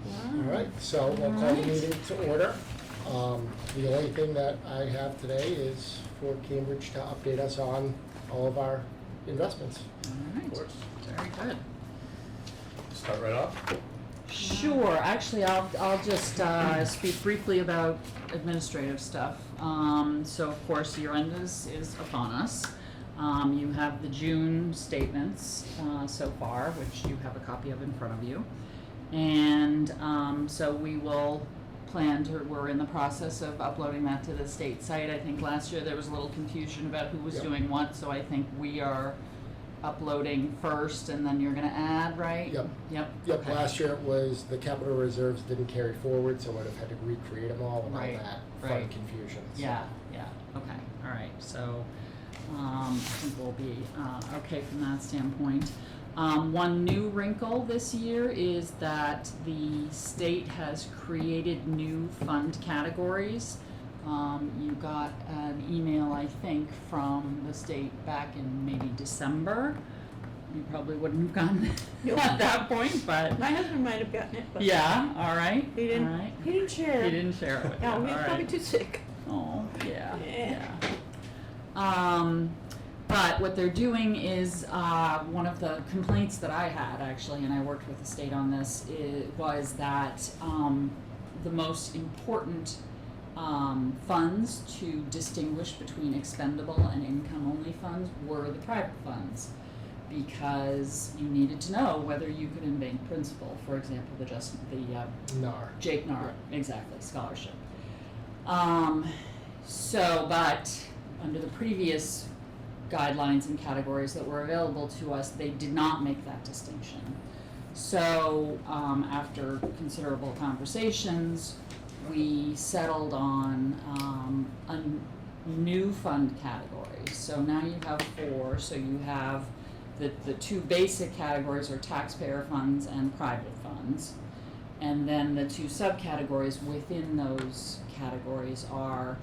All right, so we'll call the meeting to order. The only thing that I have today is for Cambridge to update us on all of our investments. All right, very good. Start right off. Sure, actually, I'll just speak briefly about administrative stuff. So of course, year end is upon us. You have the June statements so far, which you have a copy of in front of you. And so we will we're in the process of uploading that to the state site. I think last year there was a little confusion about who was doing what, so I think we are uploading first and then you're gonna add, right? Yep. Okay. Last year it was the capital reserves didn't carry forward, so I'd have had to recreate them all and all Right, that fun right. confusion. So. Yeah, okay, all right, so, I think we'll be, okay from that standpoint. One new wrinkle this year is that the state has created new fund categories. You got an email, I think, from the state back in maybe December. You probably wouldn't have gotten it at that point, but. My husband might have gotten it, but. Yeah, all right. He didn't, all right. he didn't share. He didn't share it with you. No, he was all probably right. too sick. Oh, yeah. Yeah. But what they're doing is, one of the complaints that I had actually, and I worked with the state on this, was that the most important funds to distinguish between expendable and income-only funds were the private funds, because you needed to know whether you could invade principal, for example, NAR. Jake Nar, exactly, scholarship. But under the previous guidelines and categories that were available to us, they did not make that distinction. So after considerable conversations, we settled on a new fund categories. So now you have 4. So you have the 2 basic categories are taxpayer funds and private funds. And then the 2 subcategories within those categories are,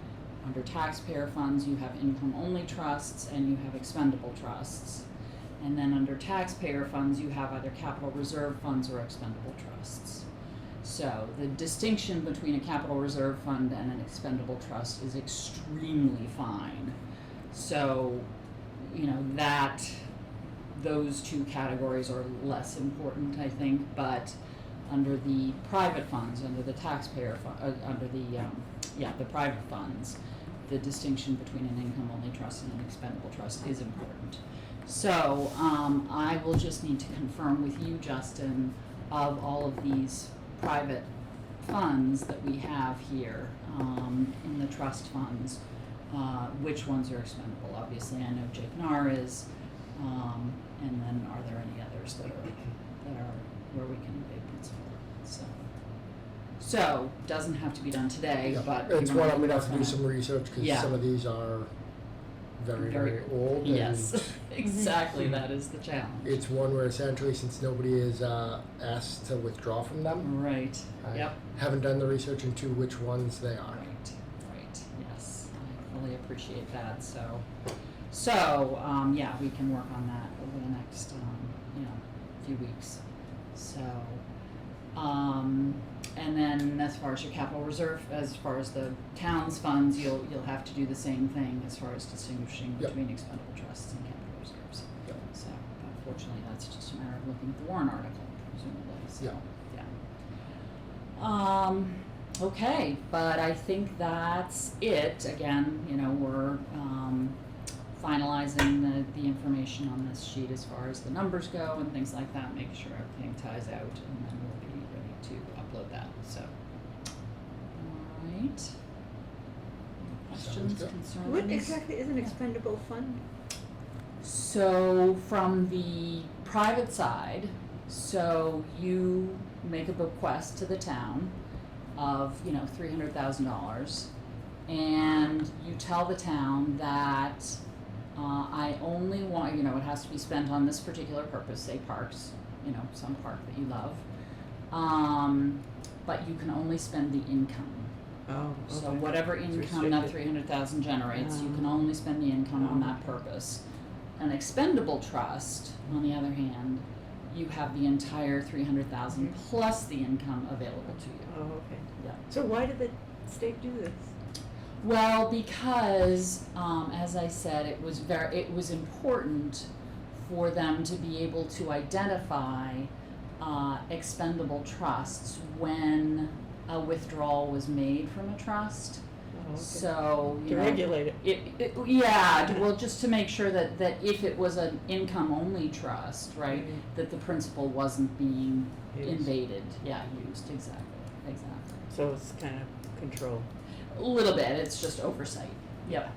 under taxpayer funds, you have income-only trusts and you have expendable trusts. And then under taxpayer funds, you have either capital reserve funds or expendable trusts. So the distinction between a capital reserve fund and an expendable trust is extremely fine. So, those 2 categories are less important, I think, but under the private funds, under the taxpayer under the private funds, the distinction between an income-only trust and an expendable trust is important. So I will just need to confirm with you, Justin, of all of these private funds that we have here in the trust funds, which ones are expendable. Obviously, I know Jake Nar is, and then are there any others that are where we can invade principal? So doesn't have to be done today, but it's one I'm gonna have to on do it. some research because some of these are very old. Yes, and exactly. That is the challenge. It's one where essentially, since nobody is asked to withdraw from them, Right. I haven't done the research into which ones they are. Right. Yes, I fully appreciate that. So, we can work on that over the next, few weeks. So, and then as far as your capital reserve, as far as the town's funds, you'll have to do the same thing as far as distinguishing between expendable trusts and capital reserves. Yep. So, unfortunately, that's just a matter of looking at the warrant article, presumably. So, okay, but I think that's it. Again, we're finalizing the information on this sheet as far as the numbers go and things like that, make sure everything ties out, and then we'll be ready to upload that. So, all right. Questions, concerns? What exactly is an expendable fund? So from the private side, so you make a bequest to the town of, $300,000, and you tell the town that I only want, it has to be spent on this particular purpose, say parks, some park that you love, but you can only spend the income. Oh, okay. So whatever income that 300,000 generates, you can only spend the income on that purpose. An expendable trust, on the other hand, you have the entire 300,000 plus the income available to you. Oh, okay. Yeah. So why did the state do this? Well, because as I said, it was important for them to be able to identify expendable trusts when a withdrawal was made from a trust. Oh, okay. So, To you know, regulate it. well, just to make sure that if it was an income-only trust, right, Mhm. that the principal wasn't being Used. invaded, used, exactly. So it's kind of control. A little bit, it's just oversight, yep.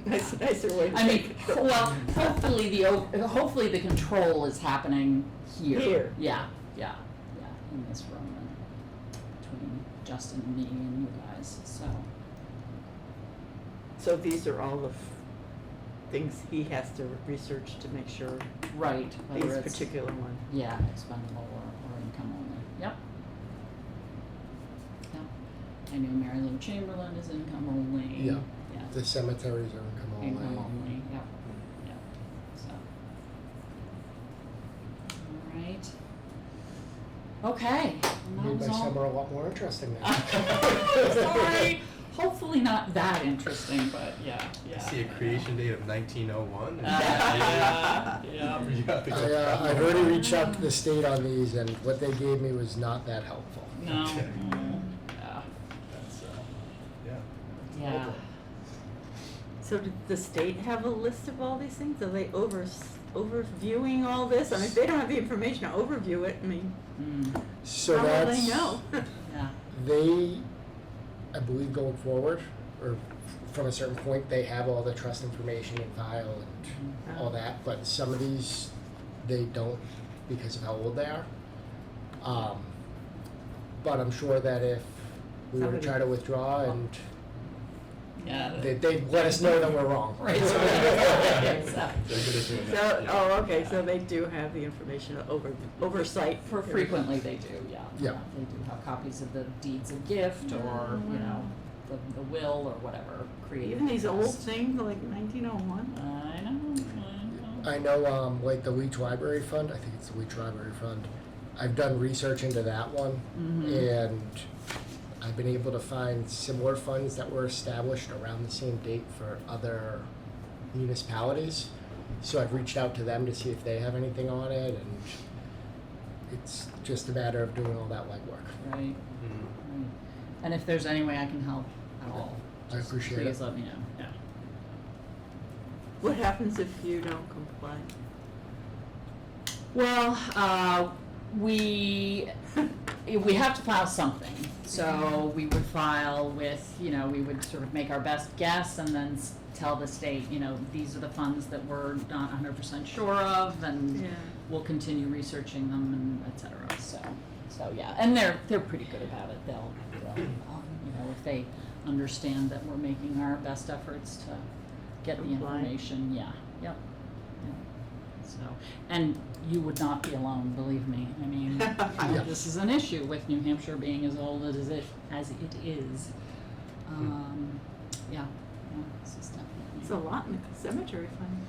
Nicer way to I say mean, control. well, hopefully the control is happening here. Here. Yeah, in this room and between Justin and me and you guys, so. So these are all the things he has to research to make sure Right, these whether it's, particular one. yeah, expendable or income only, yep. I knew Mary Lou Chamberlain is income only. Yeah. Yeah, The cemeteries are income only. income only, yep, so. Alright. Okay, and that Made was my all. summer a lot more interesting now. Sorry, hopefully not that interesting, but yeah. I see a creation date of 1901. Yeah. You have to go I've already reached out to the state on these, and what they gave me was not that helpful. No, Okay. yeah, That's, yeah. yeah. So did the state have a list of all these things? Are they overviewing all this? I mean, if they don't have the information to overview it, I mean, Mm, So how will that's, they know? yeah, they, I believe going forward, or from a certain point, they have all the trust information in file and all that, but some of these, they don't because of how old they are. But I'm sure that if we were to Somebody- try to withdraw and yeah. they'd let us know that we're wrong. Right, so- They're good at doing So, that. yeah. oh, okay, so they do have the information oversight. For frequently they do, yeah. Yeah. They do have copies of the deeds of gift or, you know, the will or whatever created. Even these old trust. things like 1901. I know. I know, like the Leach Library Fund, I think it's the Leach Library Fund. I've done research into that one, and I've been able to find similar funds that were established around the same date for other municipalities. So I've reached out to them to see if they have anything on it, and it's just a matter of doing all that legwork. Right, Mhm. right. And if there's any way I can help at all, I just appreciate please it. let me know, yeah. What happens if you don't comply? Well, we have to file something. So we would file with, we would sort of make our best guess and then tell the state, these are the funds that we're not 100% sure of, and we'll continue researching them and et cetera. So yeah, and they're pretty good about it. They'll if they understand that we're making our best efforts to get the Comply. information, yep. So, and you would not be alone, believe me. I mean, this is an issue with New Hampshire being as old as it is. This is definitely. It's a lot in the cemetery fund.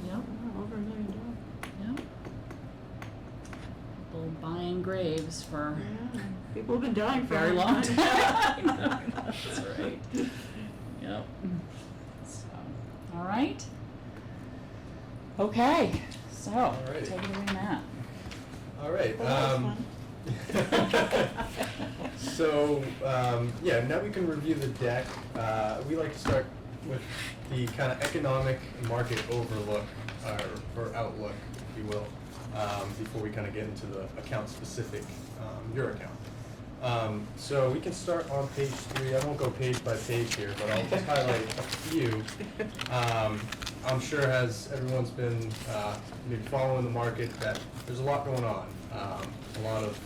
Yeah, Over $1 million. yep. People buying graves for Yeah. People have been dying a for a very long time. time. That's right. Yep. So, all right. Okay, so, Alrighty. take it away, Matt. All right. Well, that was So, now we can review the deck. We like to start with the kind of economic market overlook, or outlook, if you will, before we kind of get into the account-specific, your account. So we can start on page 3. I won't go page by page here, but I'll just highlight a few. I'm sure as everyone's been maybe following the market that there's a lot going on. A lot of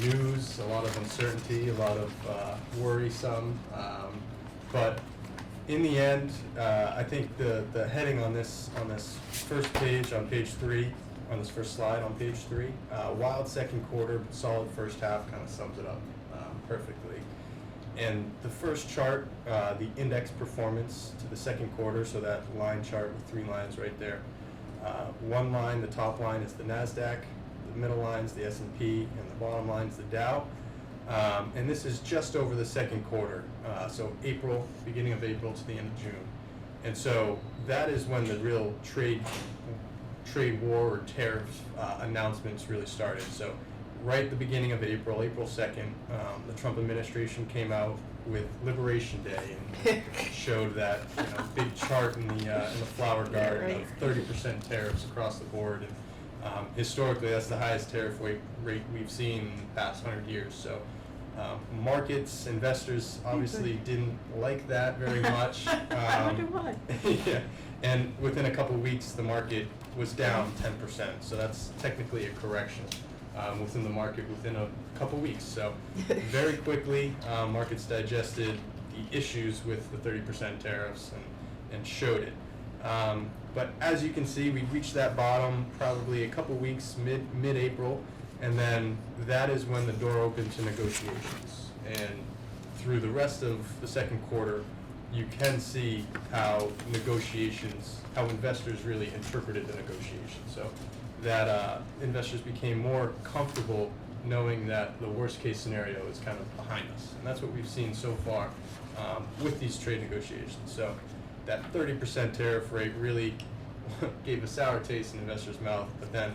news, a lot of uncertainty, a lot of worrisome. But in the end, I think the heading on this first page, on page 3, on this first slide on page 3, wild second quarter, but solid first half kind of sums it up perfectly. And the first chart, the index performance to the second quarter, so that line chart with 3 lines right there, One line, the top line is the NASDAQ, the middle line is the S&P, and the bottom line is the Dow. And this is just over the second quarter, so April, beginning of April to the end of June. And so that is when the real trade war or tariff announcements really started. So right at the beginning of April, April 2nd, the Trump administration came out with Liberation Day and showed that big chart in the flower garden right. of 30% tariffs across the board. And historically, that's the highest tariff rate we've seen in the past 100 years. So markets, investors obviously didn't like that very much. I wonder why. Yeah, and within a couple of weeks, the market was down 10%. So that's technically a correction within the market within a couple weeks. So very quickly, markets digested the issues with the 30% tariffs and showed it. But as you can see, we reached that bottom probably a couple weeks, mid-April, and then that is when the door opened to negotiations. And through the rest of the second quarter, you can see how investors really interpreted the negotiations. So that investors became more comfortable knowing that the worst case scenario is kind of behind us. And that's what we've seen so far with these trade negotiations. So that 30% tariff rate really gave a sour taste in investors' mouth, but then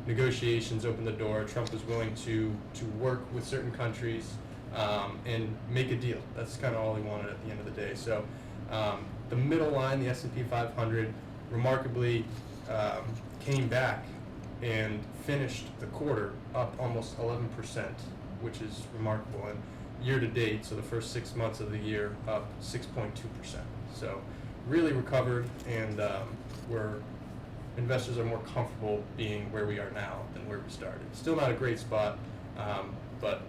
negotiations opened the door. Trump was willing to work with certain countries and make a deal. That's kind of all he wanted at the end of the day. So the middle line, the S&P 500, remarkably came back and finished the quarter up almost 11%, which is remarkable. And year to date, so the first 6 months of the year, up 6.2%. So really recovered, and investors are more comfortable being where we are now than where we started. Still not a great spot, but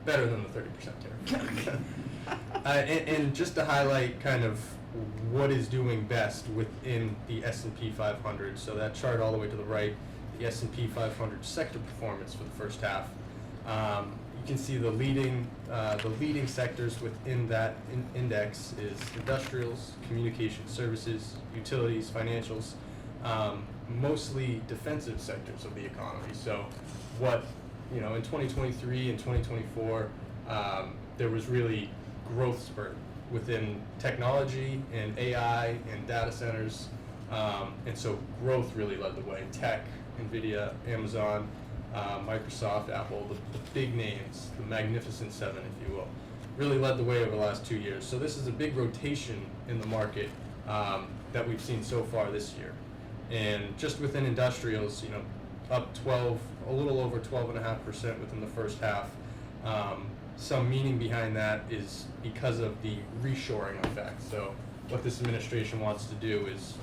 better than the 30% tariff. And just to highlight kind of what is doing best within the S&P 500, so that chart all the way to the right, the S&P 500 sector performance for the first half. You can see the leading sectors within that index is industrials, communication services, utilities, financials, mostly defensive sectors of the economy. So what, in 2023 and 2024, there was really growth spurt within technology and AI and data centers. And so growth really led the way. Tech, NVIDIA, Amazon, Microsoft, Apple, the big names, the Magnificent Seven, if you will, really led the way over the last 2 years. So this is a big rotation in the market that we've seen so far this year. And just within industrials, up a little over 12.5% within the first half. Some meaning behind that is because of the reshoring effect. So what this administration wants to do is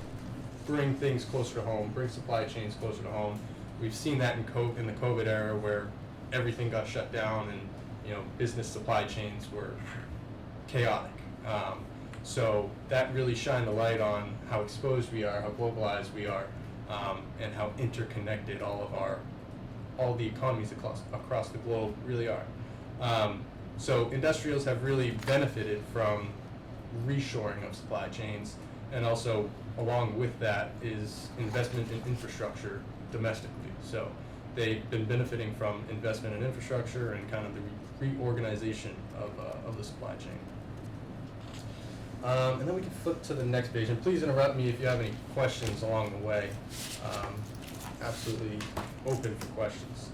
bring things closer to home, bring supply chains closer to home. We've seen that in the COVID era where everything got shut down and business supply chains were chaotic. So that really shined a light on how exposed we are, how globalized we are, and how interconnected all the economies across the globe really are. So industrials have really benefited from reshoring of supply chains, and also along with that is investment in infrastructure domestically. So they've been benefiting from investment in infrastructure and kind of the reorganization of the supply chain. And then we can flip to the next page, and please interrupt me if you have any questions along the way. Absolutely open for questions.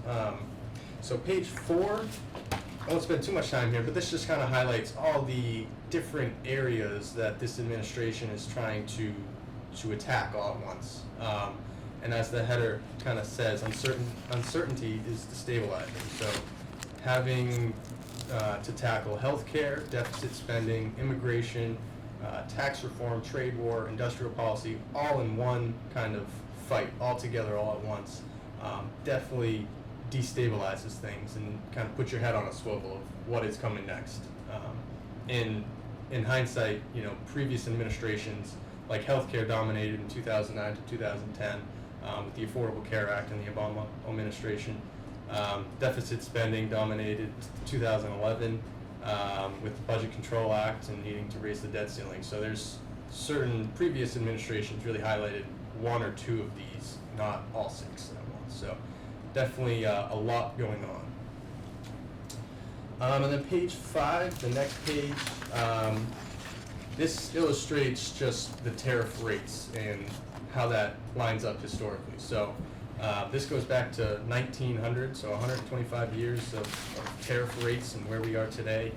So page 4, I won't spend too much time here, but this just kind of highlights all the different areas that this administration is trying to attack all at once. And as the header kind of says, uncertainty is destabilizing. So having to tackle healthcare, deficit spending, immigration, tax reform, trade war, industrial policy, all in one kind of fight, all together, all at once, definitely destabilizes things and kind of puts your head on a swivel of what is coming next. In hindsight, previous administrations, like healthcare, dominated in 2009 to 2010 with the Affordable Care Act and the Obama administration. Deficit spending dominated 2011 with the Budget Control Act and needing to raise the debt ceiling. So there's certain previous administrations really highlighted one or two of these, not all 6 at once. So definitely a lot going on. And then page 5, the next page, this illustrates just the tariff rates and how that lines up historically. So this goes back to 1900, so 125 years of tariff rates and where we are today.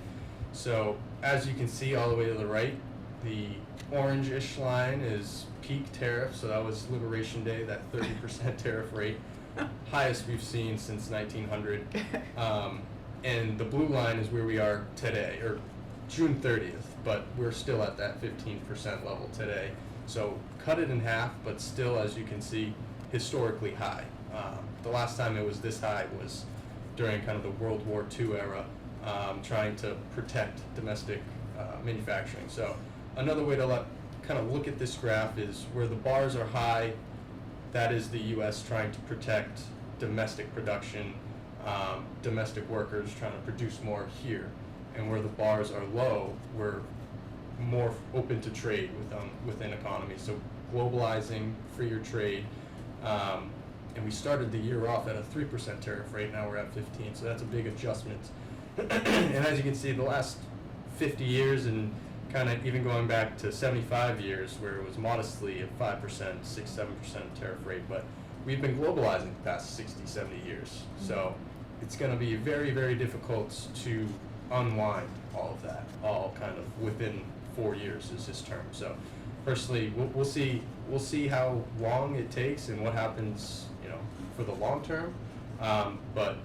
So as you can see all the way to the right, the orange-ish line is peak tariff, so that was Liberation Day, that 30% tariff rate, highest we've seen since 1900. And the blue line is where we are today, or June 30th, but we're still at that 15% level today. So cut it in half, but still, as you can see, historically high. The last time it was this high was during kind of the World War II era, trying to protect domestic manufacturing. So another way to kind of look at this graph is where the bars are high, that is the U.S. trying to protect domestic production, domestic workers trying to produce more here. And where the bars are low, we're more open to trade within economies. So globalizing, freer trade, and we started the year off at a 3% tariff rate, now we're at 15, so that's a big adjustment. And as you can see, the last 50 years and kind of even going back to 75 years where it was modestly at 5%, 6-7% tariff rate, but we've been globalizing the past 60, 70 years. So it's going to be very, very difficult to unwind all of that, all kind of within 4 years is his term. So personally, we'll see how long it takes and what happens, for the long term. But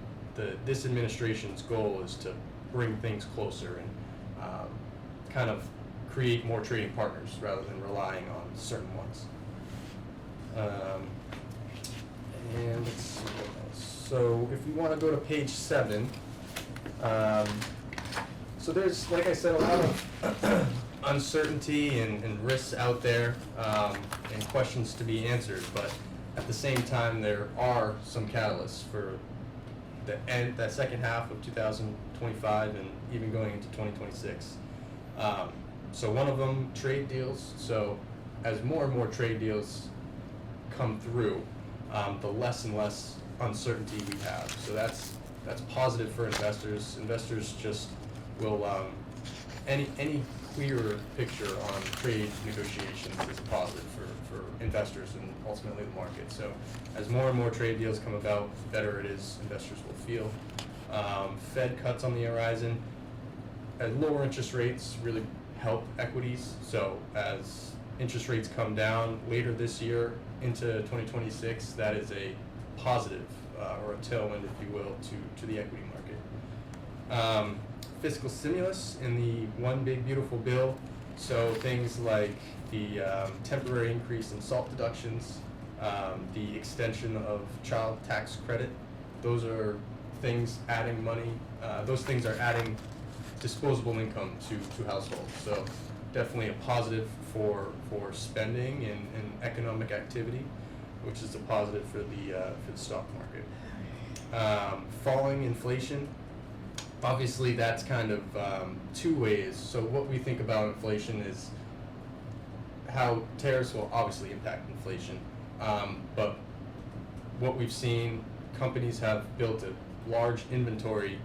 this administration's goal is to bring things closer and kind of create more trading partners rather than relying on certain ones. And let's see what else. So if we want to go to page 7, so there's, like I said, a lot of uncertainty and risks out there, and questions to be answered, but at the same time there are some catalysts for that second half of 2025 and even going into 2026. So one of them, trade deals. So as more and more trade deals come through, the less and less uncertainty we have. So that's positive for investors. Investors just will any clearer picture on trade negotiations is a positive for investors and ultimately the market. So as more and more trade deals come about, the better it is investors will feel. Fed cuts on the horizon. Lower interest rates really help equities. So as interest rates come down later this year into 2026, that is a positive or a tailwind, if you will, to the equity market. Fiscal stimulus in the One Big Beautiful Bill. So things like the temporary increase in SALT deductions, the extension of child tax credit. Those are things adding money. Those things are adding disposable income to households. So definitely a positive for spending and economic activity, which is a positive for the stock market. Falling inflation. Obviously, that's kind of 2 ways. So what we think about inflation is how tariffs will obviously impact inflation. But what we've seen, companies have built a large inventory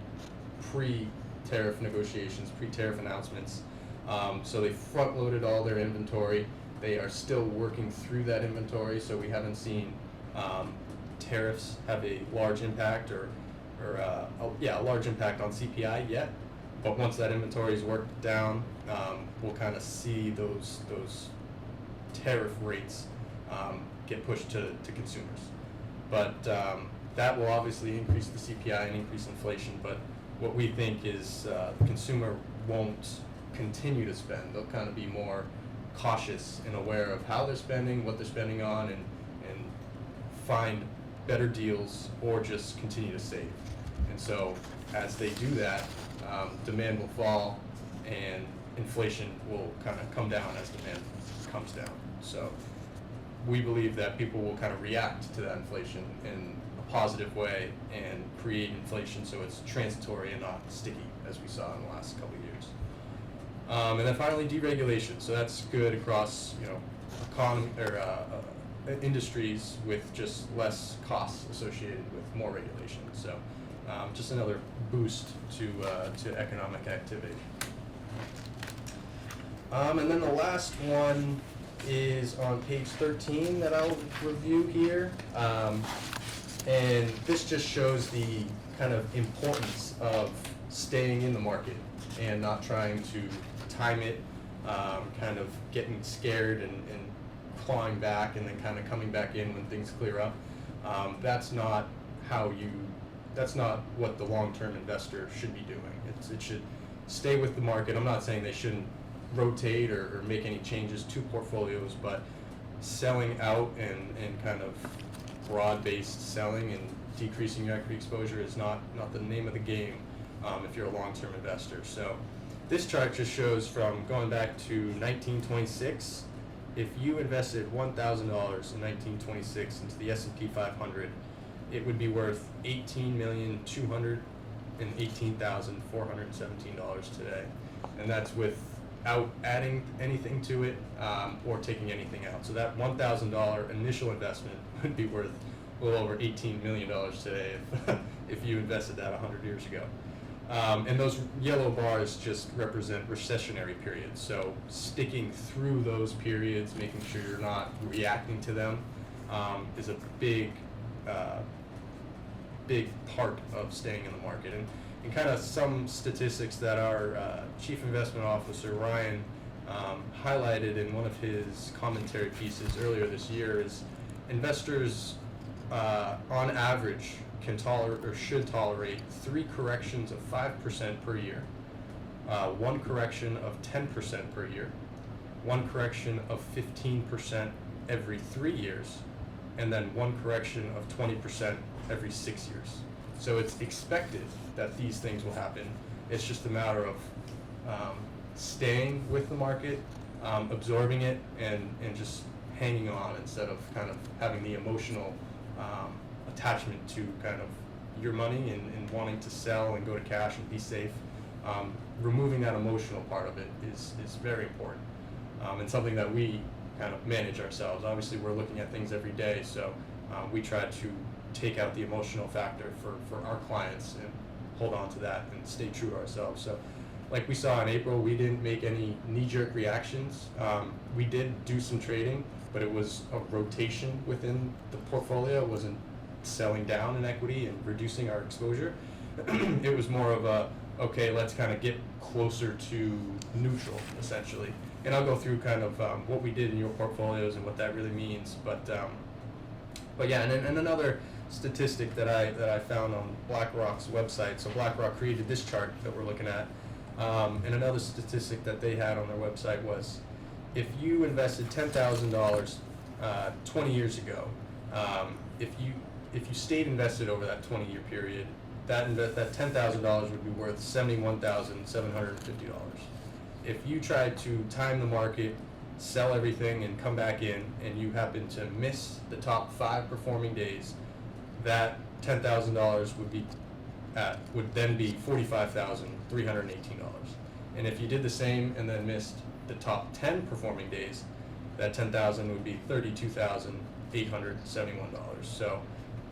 pre-tariff negotiations, pre-tariff announcements. So they front-loaded all their inventory. They are still working through that inventory, so we haven't seen tariffs have a large impact or a large impact on CPI yet. But once that inventory is worked down, we'll kind of see those tariff rates get pushed to consumers. But that will obviously increase the CPI and increase inflation. But what we think is the consumer won't continue to spend. They'll kind of be more cautious and aware of how they're spending, what they're spending on, and find better deals or just continue to save. And so as they do that, demand will fall and inflation will kind of come down as demand comes down. So we believe that people will kind of react to that inflation in a positive way and create inflation so it's transitory and not sticky, as we saw in the last couple of years. And then finally, deregulation. So that's good across, economy or industries with just less costs associated with more regulation. So just another boost to economic activity. And then the last one is on page 13 that I'll review here. And this just shows the kind of importance of staying in the market and not trying to time it, kind of getting scared and clawing back and then kind of coming back in when things clear up. That's not what the long-term investor should be doing. It should stay with the market. I'm not saying they shouldn't rotate or make any changes to portfolios, but selling out and kind of broad-based selling and decreasing your equity exposure is not the name of the game if you're a long-term investor. So this chart just shows from going back to 1926, if you invested $1,000 in 1926 into the S&P 500, it would be worth $18,218,417 today, and that's without adding anything to it or taking anything out. So that $1,000 initial investment would be worth a little over $18 million today if you invested that 100 years ago. And those yellow bars just represent recessionary periods. So sticking through those periods, making sure you're not reacting to them, is a big part of staying in the market. And kind of some statistics that our Chief Investment Officer, Ryan, highlighted in one of his commentary pieces earlier this year is investors, on average, can tolerate or should tolerate 3 corrections of 5% per year, 1 correction of 10% per year, 1 correction of 15% every 3 years, and then 1 correction of 20% every 6 years. So it's expected that these things will happen. It's just a matter of staying with the market, absorbing it, and just hanging on instead of kind of having the emotional attachment to kind of your money and wanting to sell and go to cash and be safe. Removing that emotional part of it is very important, and something that we kind of manage ourselves. Obviously, we're looking at things every day, so we try to take out the emotional factor for our clients and hold on to that and stay true to ourselves. So like we saw in April, we didn't make any knee-jerk reactions. We did do some trading, but it was a rotation within the portfolio. It wasn't selling down in equity and reducing our exposure. It was more of a, okay, let's kind of get closer to neutral, essentially. And I'll go through kind of what we did in your portfolios and what that really means. But yeah, and another statistic that I found on BlackRock's website. So BlackRock created this chart that we're looking at, and another statistic that they had on their website was, if you invested $10,000 20 years ago, if you stayed invested over that 20-year period, that $10,000 would be worth $71,750. If you tried to time the market, sell everything, and come back in, and you happen to miss the top 5 performing days, that $10,000 would then be $45,318. And if you did the same and then missed the top 10 performing days, that $10,000 would be $32,871. So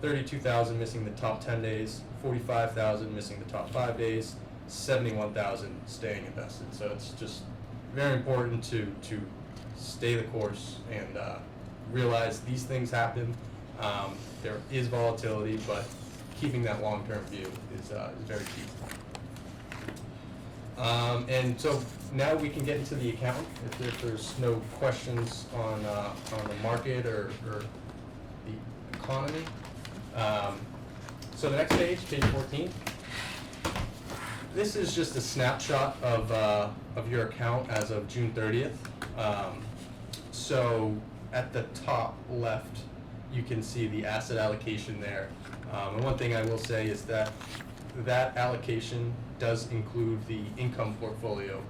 $32,000 missing the top 10 days, $45,000 missing the top 5 days, $71,000 staying invested. So it's just very important to stay the course and realize these things happen. There is volatility, but keeping that long-term view is very key. And so now we can get into the account if there's no questions on the market or the economy. So the next page 14. This is just a snapshot of your account as of June 30th. So at the top left, you can see the asset allocation there. And one thing I will say is that allocation does include the income portfolio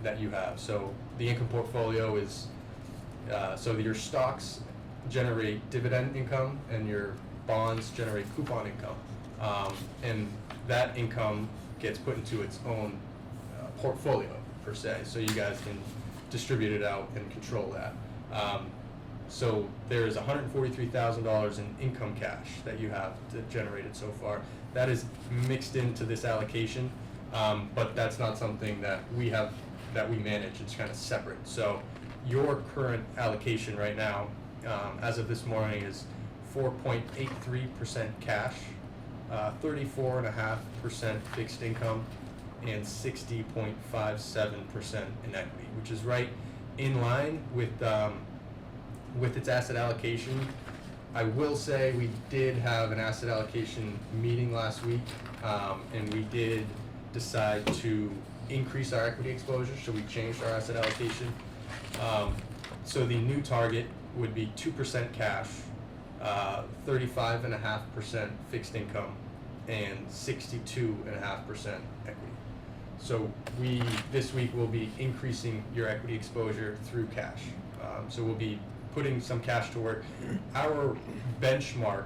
that you have. So the income portfolio is, so your stocks generate dividend income and your bonds generate coupon income. And that income gets put into its own portfolio per se, so you guys can distribute it out and control that. So there's $143,000 in income cash that you have generated so far. That is mixed into this allocation, but that's not something that we have, that we manage. It's kind of separate. So your current allocation right now, as of this morning, is 4.83% cash, 34.5% fixed income, and 60.57% in equity, which is right in line with its asset allocation. I will say we did have an asset allocation meeting last week, and we did decide to increase our equity exposure, so we changed our asset allocation. So the new target would be 2% cash, 35.5% fixed income, and 62.5% equity. So this week we'll be increasing your equity exposure through cash. So we'll be putting some cash to work. Our benchmark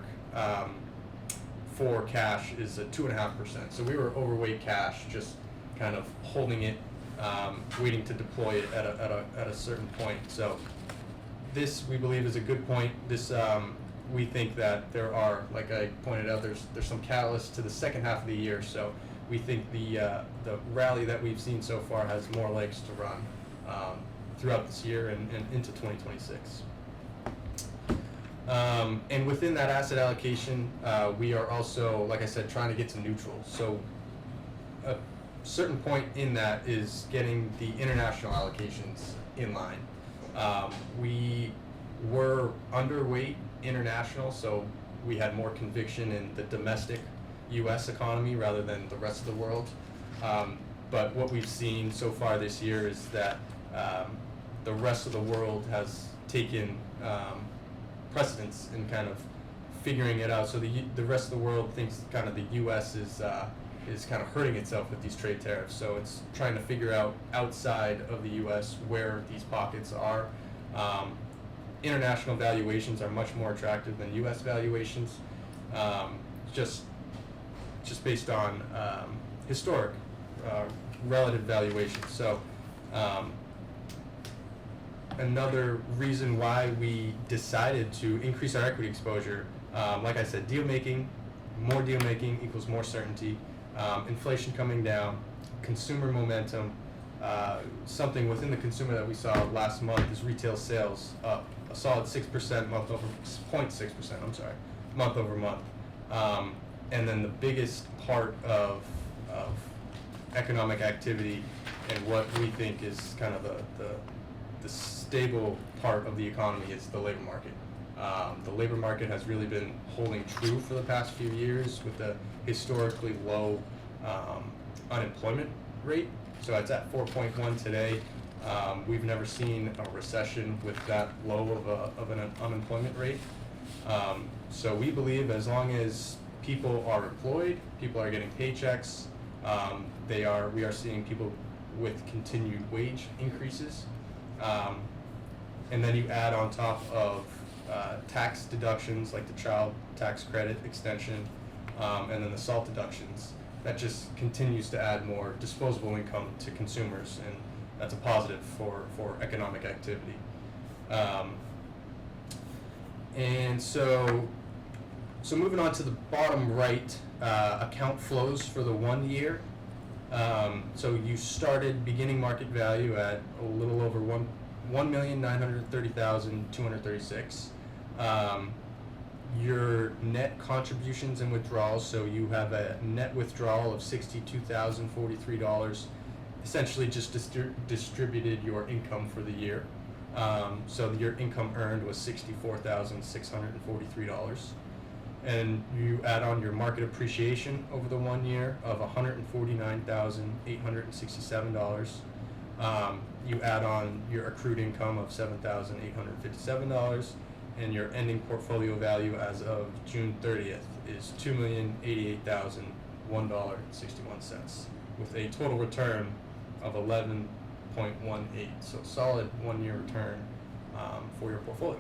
for cash is a 2.5%. So we were overweight cash, just kind of holding it, waiting to deploy it at a certain point. So this, we believe, is a good point. This, we think that there are, like I pointed out, there's some catalysts to the second half of the year. So we think the rally that we've seen so far has more legs to run throughout this year and into 2026. And within that asset allocation, we are also, like I said, trying to get to neutral. So a certain point in that is getting the international allocations in line. We were underweight international, so we had more conviction in the domestic U.S. economy rather than the rest of the world. But what we've seen so far this year is that the rest of the world has taken precedence in kind of figuring it out. So the rest of the world thinks kind of the U.S. is kind of hurting itself with these trade tariffs. So it's trying to figure out outside of the U.S. where these pockets are. International valuations are much more attractive than U.S. valuations, just based on historic relative valuations. So another reason why we decided to increase our equity exposure, like I said, more deal making equals more certainty, inflation coming down, consumer momentum. Something within the consumer that we saw last month is retail sales up a solid 0.6% month over month. And then the biggest part of economic activity and what we think is kind of the stable part of the economy is the labor market. The labor market has really been holding true for the past few years with a historically low unemployment rate. So it's at 4.1 today. We've never seen a recession with that low of an unemployment rate. So we believe as long as people are employed, people are getting paychecks, we are seeing people with continued wage increases. And then you add on top of tax deductions like the child tax credit extension, and then the SALT deductions, that just continues to add more disposable income to consumers, and that's a positive for economic activity. And so moving on to the bottom right, account flows for the 1 year. So you started beginning market value at a little over 1,930,236. Your net contributions and withdrawals, so you have a net withdrawal of $62,043, essentially just distributed your income for the year. So your income earned was $64,643. And you add on your market appreciation over the 1 year of $149,867. You add on your accrued income of $7,857, and your ending portfolio value as of June 30th is $2,088,001.61, with a total return of 11.18. So solid 1 year return for your portfolio.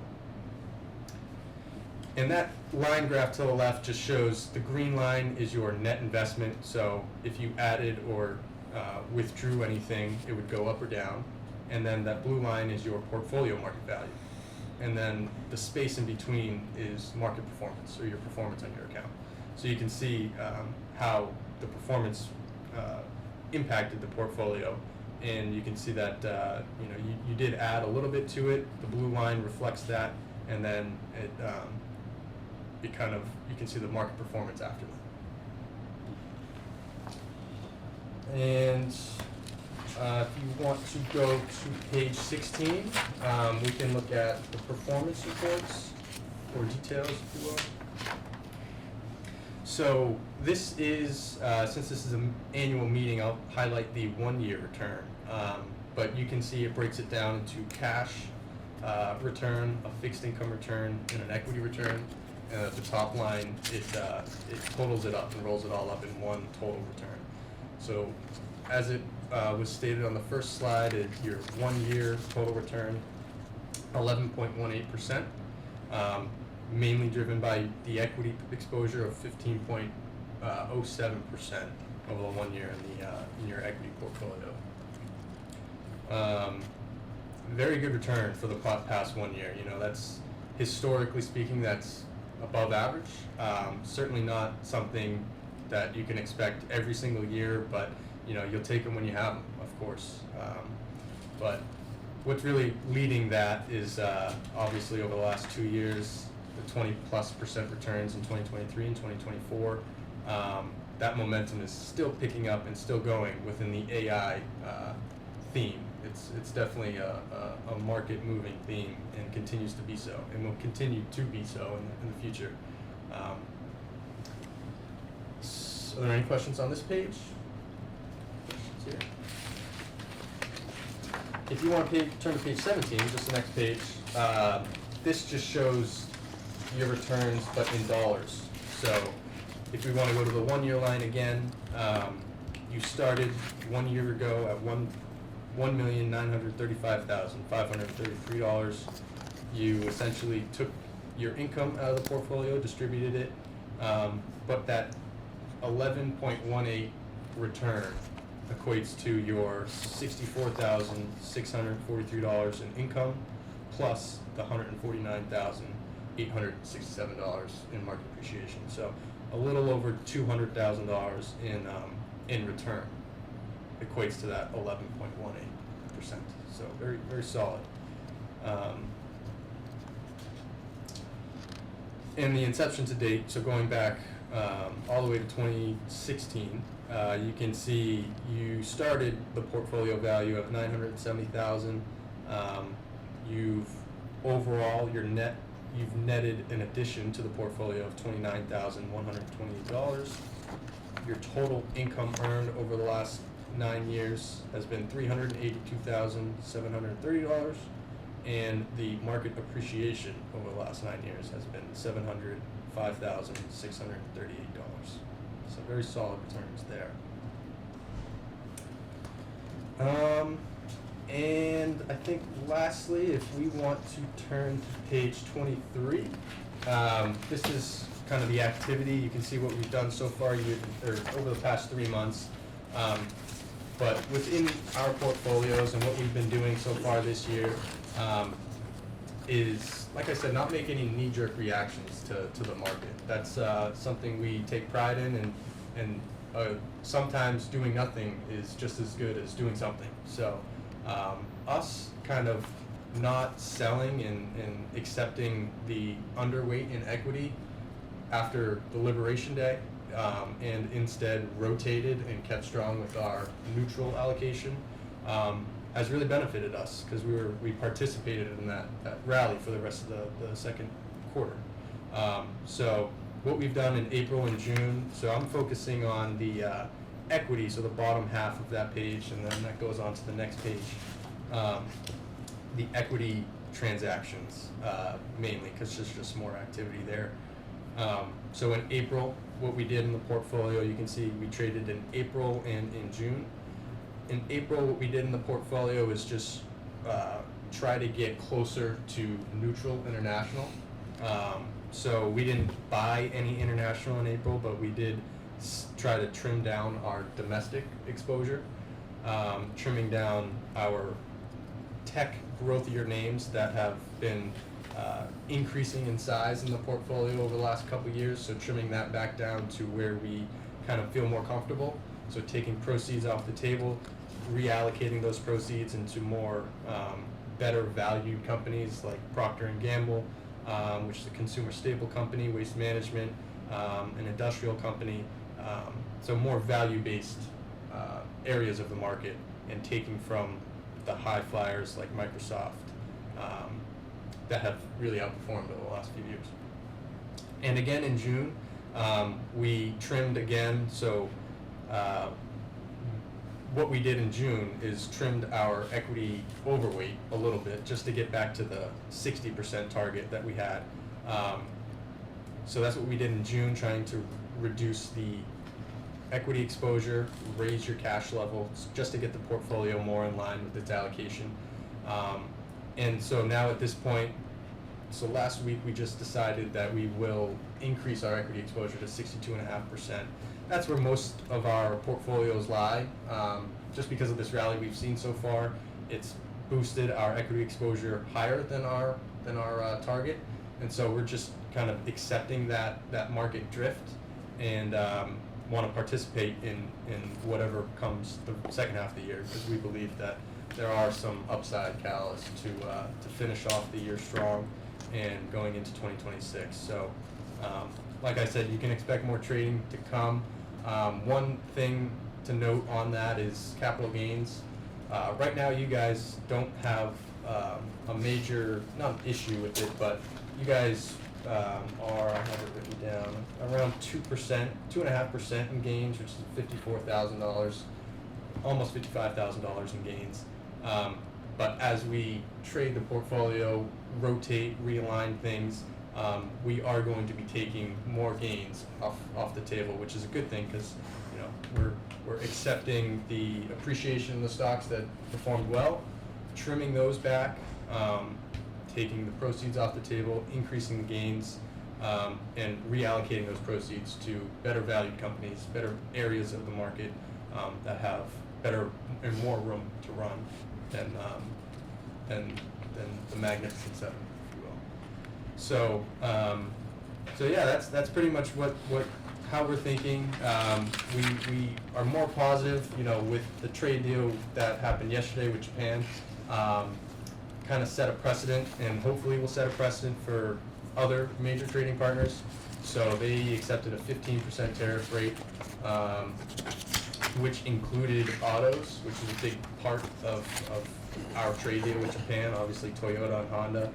And that line graph to the left just shows the green line is your net investment. So if you added or withdrew anything, it would go up or down. And then that blue line is your portfolio market value. and then the space in between is market performance, or your performance on your account. So you can see how the performance impacted the portfolio, and you can see that you did add a little bit to it. The blue line reflects that, and then it you can see the market performance after that. And if you want to go to page 16, we can look at the performance reports or details, if you will. So this is, since this is an annual meeting, I'll highlight the 1-year return. But you can see it breaks it down into cash return, a fixed income return, and an equity return. And at the top line, it totals it up and rolls it all up in one total return. So as it was stated on the first slide, your 1-year total return, 11.18%, mainly driven by the equity exposure of 15.07% over the 1 year in your equity portfolio. Very good return for the past 1 year. That's, historically speaking, that's above average. Certainly not something that you can expect every single year, but you'll take them when you have them, of course. But what's really leading that is obviously over the last 2 years, the 20+% returns in 2023 and 2024. That momentum is still picking up and still going within the AI theme. It's definitely a market moving theme, and continues to be so, and will continue to be so in the future. Are there any questions on this page? Questions here? If you want to turn to page 17, just the next page, this just shows your returns but in dollars. So if we want to go to the 1-year line again, you started 1 year ago at $1,935,533. You essentially took your income out of the portfolio, distributed it, but that 11.18 return equates to your $64,643 in income, plus the $149,867 in market appreciation. So a little over $200,000 in return equates to that 11.18%. So very, very solid. And the inception to date, so going back all the way to 2016, you can see you started the portfolio value of $970,000. You've netted an addition to the portfolio of $29,128. Your total income earned over the last 9 years has been $382,730, and the market appreciation over the last 9 years has been $705,638. So very solid returns there. And I think lastly, if we want to turn to page 23, this is kind of the activity. You can see what we've done so far over the past 3 months. But within our portfolios and what we've been doing so far this year is, like I said, not make any knee-jerk reactions to the market. That's something we take pride in, and sometimes doing nothing is just as good as doing something. So us kind of not selling and accepting the underweight in equity after the Liberation Day, and instead rotated and kept strong with our neutral allocation, has really benefited us, because we participated in that rally for the rest of the second quarter. So what we've done in April and June, so I'm focusing on the equity, so the bottom half of that page, and then that goes on to the next page. The equity transactions mainly, because there's just more activity there. So in April, what we did in the portfolio, you can see we traded in April and in June. In April, what we did in the portfolio is just try to get closer to neutral international. So we didn't buy any international in April, but we did try to trim down our domestic exposure, trimming down our tech growthier names that have been increasing in size in the portfolio over the last couple of years, so trimming that back down to where we kind of feel more comfortable. So taking proceeds off the table, reallocating those proceeds into more better valued companies like Procter & Gamble, which is a consumer staple company, Waste Management, an industrial company, so more value-based areas of the market, and taking from the high flyers like Microsoft that have really outperformed over the last few years. And again in June, we trimmed again, so what we did in June is trimmed our equity overweight a little bit just to get back to the 60% target that we had. So that's what we did in June, trying to reduce the equity exposure, raise your cash level, just to get the portfolio more in line with its allocation. And so now at this point, so last week we just decided that we will increase our equity exposure to 62.5%. That's where most of our portfolios lie. Just because of this rally we've seen so far, it's boosted our equity exposure higher than our target, and so we're just kind of accepting that market drift and want to participate in whatever comes the second half of the year, because we believe that there are some upside catalysts to finish off the year strong and going into 2026. So, like I said, you can expect more trading to come. One thing to note on that is capital gains. Right now, you guys don't have a major, not an issue with it, but you guys are, I have it written down, around 2%, 2.5% in gains, which is $54,000, almost $55,000 in gains. But as we trade the portfolio, rotate, realign things, we are going to be taking more gains off the table, which is a good thing, because we're accepting the appreciation in the stocks that performed well, trimming those back, taking the proceeds off the table, increasing the gains, and reallocating those proceeds to better valued companies, better areas of the market that have better and more room to run than the Magnificent Seven, if you will. So yeah, that's pretty much how we're thinking. We are more positive, with the trade deal that happened yesterday with Japan. Kind of set a precedent, and hopefully will set a precedent for other major trading partners. So they accepted a 15% tariff rate, which included autos, which is a big part of our trade deal with Japan. Obviously, Toyota and Honda,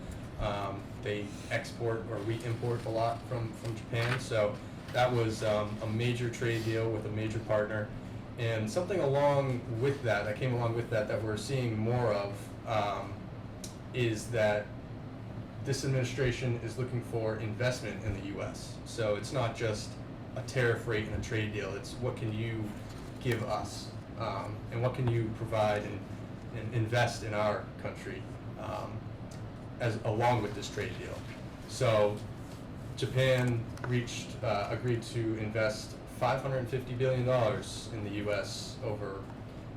they export, or we import a lot from Japan. So that was a major trade deal with a major partner. And something along with that came along with that we're seeing more of, is that this administration is looking for investment in the U.S. So it's not just a tariff rate and a trade deal. It's what can you give us, and what can you provide and invest in our country, as along with this trade deal. So Japan agreed to invest $550 billion in the U.S. over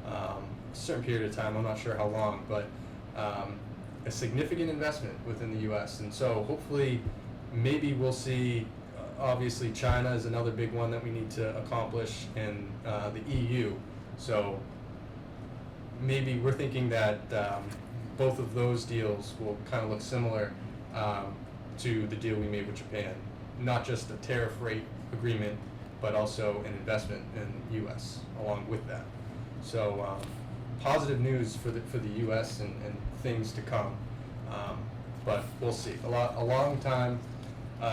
a certain period of time. I'm not sure how long, but a significant investment within the U.S. And so hopefully, maybe we'll see, obviously China is another big one that we need to accomplish, and the EU. So maybe we're thinking that both of those deals will kind of look similar to the deal we made with Japan. Not just a tariff rate agreement, but also an investment in the U.S. along with that. So positive news for the U.S. and things to come, but we'll see. A long time,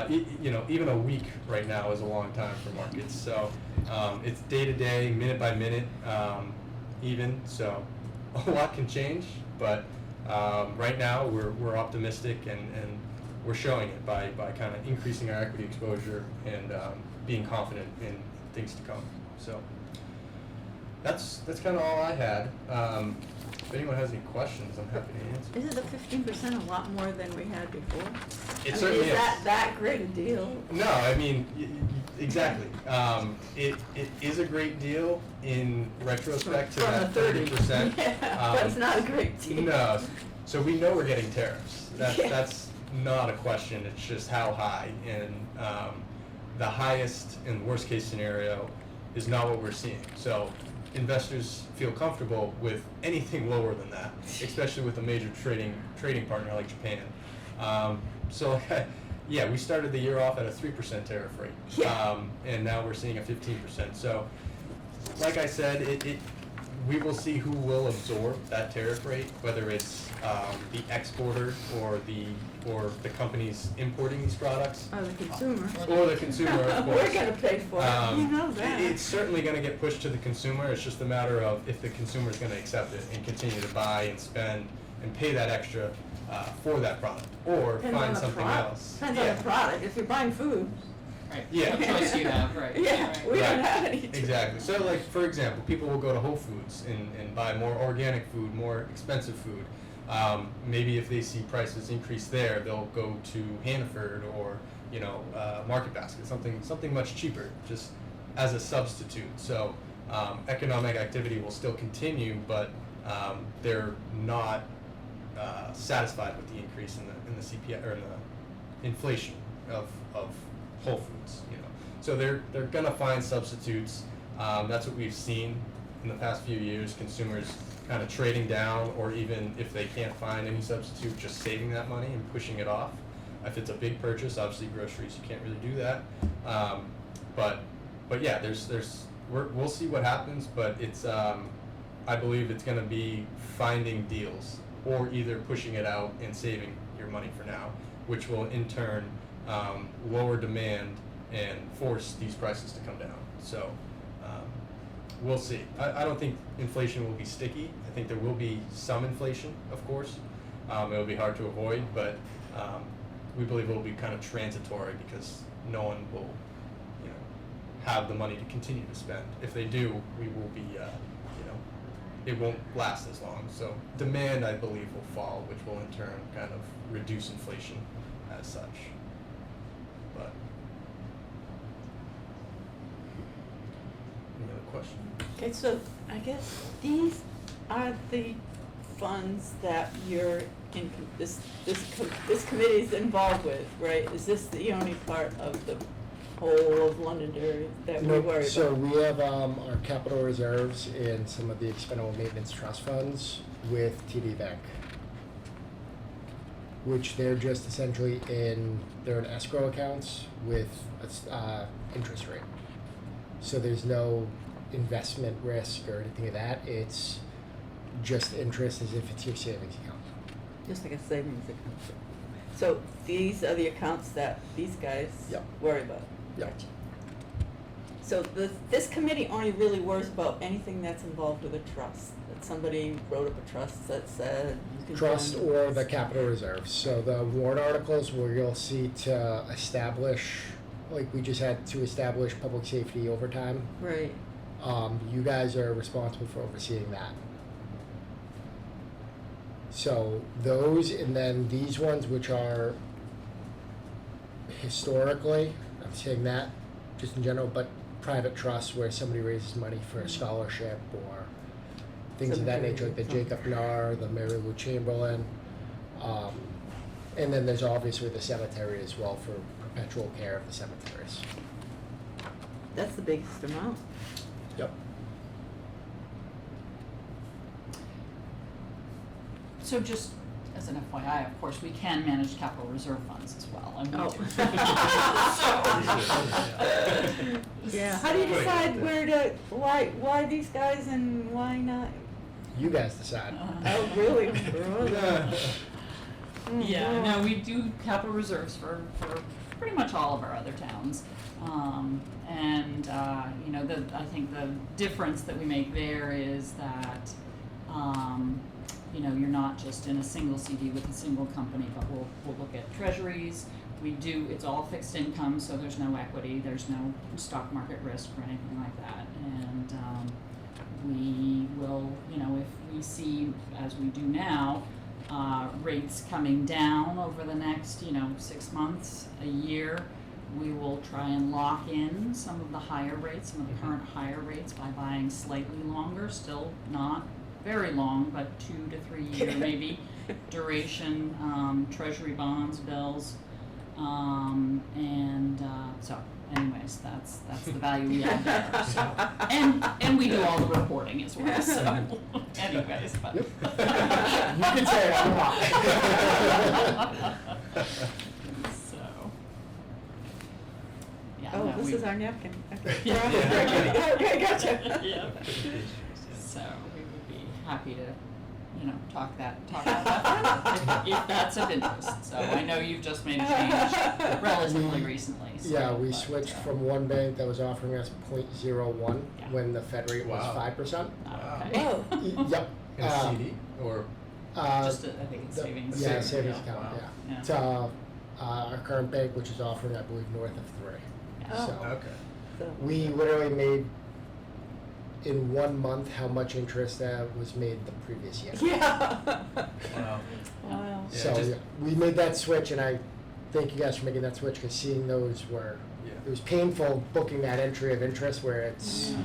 even a week right now is a long time for markets. So it's day to day, minute by minute, even. So a lot can change, but right now we're optimistic, and we're showing it by kind of increasing our equity exposure and being confident in things to come. So that's kind of all I had. If anyone has any questions, I'm happy to answer. Isn't the 15% a lot more than we had before? It certainly is. is. That great a deal? No, I mean, exactly. It is a great deal in retrospect to From that the 30%. Yeah, but it's not a great deal. No. So we know we're getting tariffs. That's not a question, it's just how high. And the highest and worst case scenario is not what we're seeing. So investors feel comfortable with anything lower than that, especially with a major trading partner like Japan. So yeah, we started the year off at a 3% tariff rate, and now we're seeing a 15%. So like I said, we will see who will absorb that tariff rate, whether it's the exporter or the companies importing these products. Or the consumer. Or the consumer, of course. We're gonna pay for it, you know that. It's certainly gonna get pushed to the consumer, it's just a matter of if the consumer's gonna accept it and continue to buy and spend and pay that extra for that product, or Depends on find the something product. else. Depends on the product, if you're buying food. Right. Yeah. What choice you have, right. Yeah, right. we don't Right. have any choice. Exactly. So, like, for example, people will go to Whole Foods and buy more organic food, more expensive food. Maybe if they see prices increase there, they'll go to Hannaford or, Market Basket, something much cheaper, just as a substitute. So, economic activity will still continue, but they're not satisfied with the increase in the CPI or in the inflation of Whole Foods. So they're gonna find substitutes. That's what we've seen in the past few years. Consumers kind of trading down, or even if they can't find any substitute, just saving that money and pushing it off. If it's a big purchase, obviously groceries, you can't really do that. But yeah, we'll see what happens. But it's I believe it's gonna be finding deals, or either pushing it out and saving your money for now, which will in turn lower demand and force these prices to come down. So we'll see. I don't think inflation will be sticky. I think there will be some inflation, of course. It'll be hard to avoid, but we believe it will be kind of transitory because no one will, have the money to continue to spend. If they do, we will be, it won't last as long. So demand, I believe, will fall, which will in turn kind of reduce inflation as such. But any other question? Okay, so I guess these are the funds that you're in, this committee is involved with, right? Is this the only part of the whole of Londonderry that we Nope. worry about? So we have our capital reserves and some of the expendable maintenance trust funds with TD Bank, which they're just essentially they're in escrow accounts with interest rate. So there's no investment risk or anything of that. It's just interest as if it's your savings account. Just like a savings account. So these are the accounts that these guys Yep. worry about? Yep. Gotcha. So this committee only really worries about anything that's involved with a trust, that somebody wrote up a trust that said you can Trust fund or this. the capital reserves. So the warrant articles where you'll see to establish, like we just had to establish public safety overtime. Right. You guys are responsible for overseeing that. So those, and then these ones, which are historically, I'm saying that just in general, but private trusts where somebody raises money for a scholarship or things of that nature, like the Jacob Narr, the Mary Lou Chamberlain. And then there's obviously the cemetery as well for perpetual care of the cemeteries. That's the biggest amount. Yep. So just as an FYI, of course, we can manage capital reserve funds as well, and we Oh. do. Yeah, how do you decide why these guys and why not? You guys decide. Oh, really? Yeah, no, we do capital reserves for pretty much all of our other towns. I think the difference that we make there is that, you're not just in a single CD with a single company, but we'll look at treasuries. It's all fixed income, so there's no equity, there's no stock market risk or anything like that. And we will, if we see, as we do now, rates coming down over the next, 6 months, a year, we will try and lock in some of the higher rates, some of the current higher rates by buying slightly longer, still not very long, but 2 to 3 year maybe duration, treasury bonds, bills, so anyways, that's the value we add there, so. And we do all the reporting as well, so anyways, but. You can say it, I'm not. So. Yeah, Oh, no, this we- is our napkin. Okay. Yeah. Okay, gotcha. Yeah. So we would be happy to, talk about that if that's of interest. So I know you've just made a change relatively recently, so. Yeah, we but, switched from one bank that was offering us 0.01 Yeah. when the Fed rate was Wow. 5%. Okay. Whoa. Yep. In a CD or? Just, I think it's the- savings. Yeah, savings account, Wow. yeah. Yeah. To our current bank, which is offering, I believe, north of 3. Oh. So Okay. So, we literally made in 1 month how much interest that was made the previous year. yeah. Wow. Wow. Yeah, So just- yeah, we made that switch, and I thank you guys for making that switch, because seeing those were, Yeah. it was painful booking that entry of interest where it's Yeah.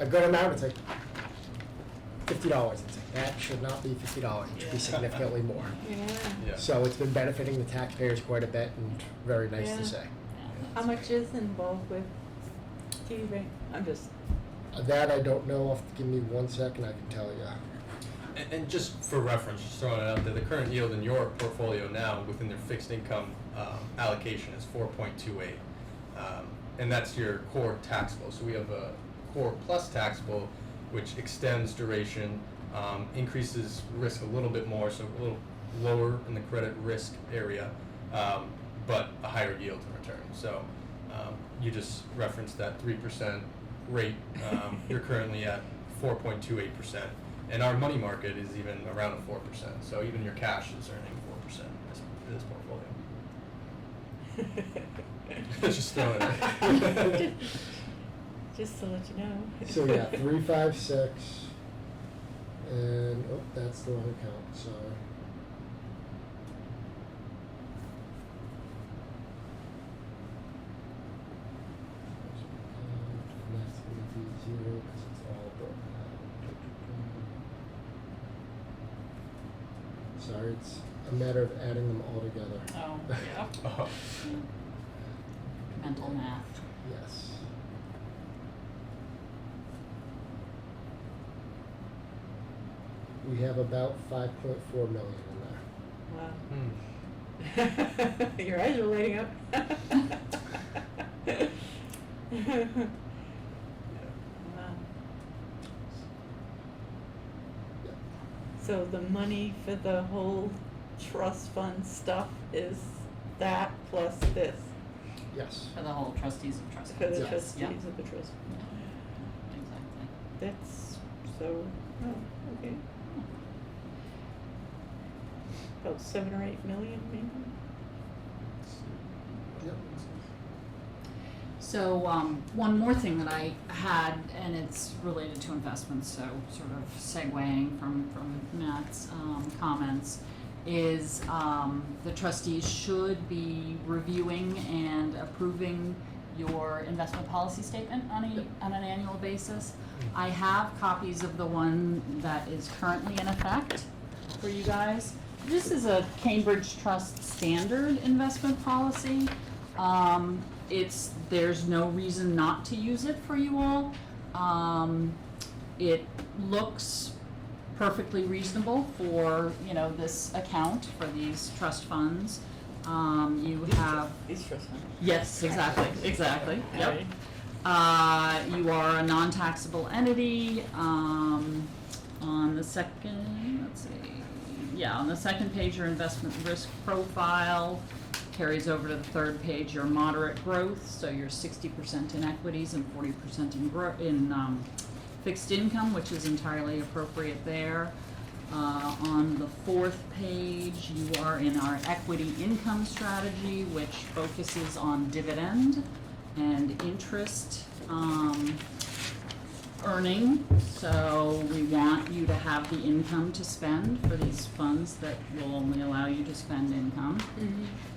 a good amount, it's like $50. It's like, that should not be $50, it should be Yeah. significantly more. Yeah. Yeah. So it's been benefiting the taxpayers quite a bit, and very nice Yeah. to say. How much is involved with TD Bank? I'm just, That I don't know, give me 1 second, I can tell you. And just for reference, just throwing it out there, the current yield in your portfolio now within their fixed income allocation is 4.28, and that's your core taxable. So we have a core plus taxable, which extends duration, increases risk a little bit more, so a little lower in the credit risk area, but a higher yield in return. So you just referenced that 3% rate. You're currently at 4.28%. And our money market is even around a 4%. So even your cash is earning 4% in this portfolio. Just throwing it. just to let you know. So yeah, 356, and, oh, that's the wrong account, sorry. And that's gonna be 0, 'cause it's all broken out. Sorry, it's a matter of adding them all together. Oh, yeah. Oh. Mental math. Yes. We have about 5.4 million in there. Wow. Hmm. Your eyes are lighting up. Wow. Yeah. So the money for the whole trust fund stuff is that plus this Yes. For the whole trustees of trust for the funds, yes, trustees yeah. of the trust. Yeah, exactly. That's so, okay. About 7 or 8 million maybe? Yep. So, one more thing that I had, and it's related to investments, so sort of segueing from Matt's, comments, is, the trustees should be reviewing and approving your investment policy statement on an annual basis. I have copies of the one that is currently in effect for you guys. This is a Cambridge Trust standard investment policy. There's no reason not to use it for you all. It looks perfectly reasonable for, this account for these trust funds. You have, These trust funds. yes, exactly, yep. Alright. You are a non-taxable entity. On the second, on the second page, your investment risk profile carries over to the third page, your moderate growth, so you're 60% in equities and 40% in fixed income, which is entirely appropriate there. On the fourth page, you are in our equity income strategy, which focuses on dividend and interest earning. So we want you to have the income to spend for these funds that will only allow you to spend income.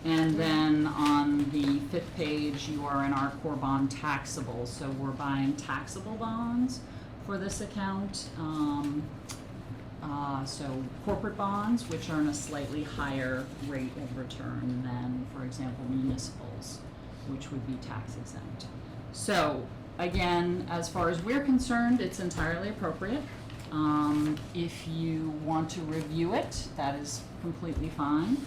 And then on the fifth page, you are in our core bond taxable, so we're buying taxable bonds for this account. So corporate bonds, which earn a slightly higher rate of return than, for example, municipals, which would be tax exempt. So again, as far as we're concerned, it's entirely appropriate. If you want to review it, that is completely fine.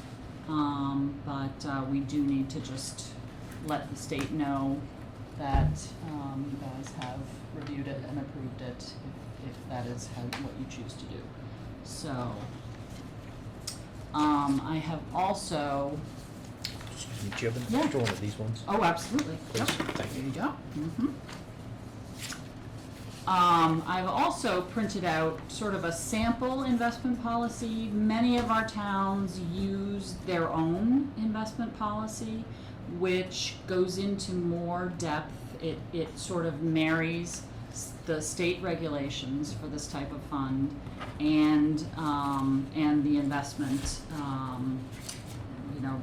But we do need to just let the state know that you guys have reviewed it and approved it, if that is what you choose to do. So, I have also, Excuse me, do you have an Yeah. extra one of these ones? oh, absolutely. Yep. Please, thank There you. you go. I've also printed out sort of a sample investment policy. Many of our towns use their own investment policy, which goes into more depth. It sort of marries the state regulations for this type of fund and the investment,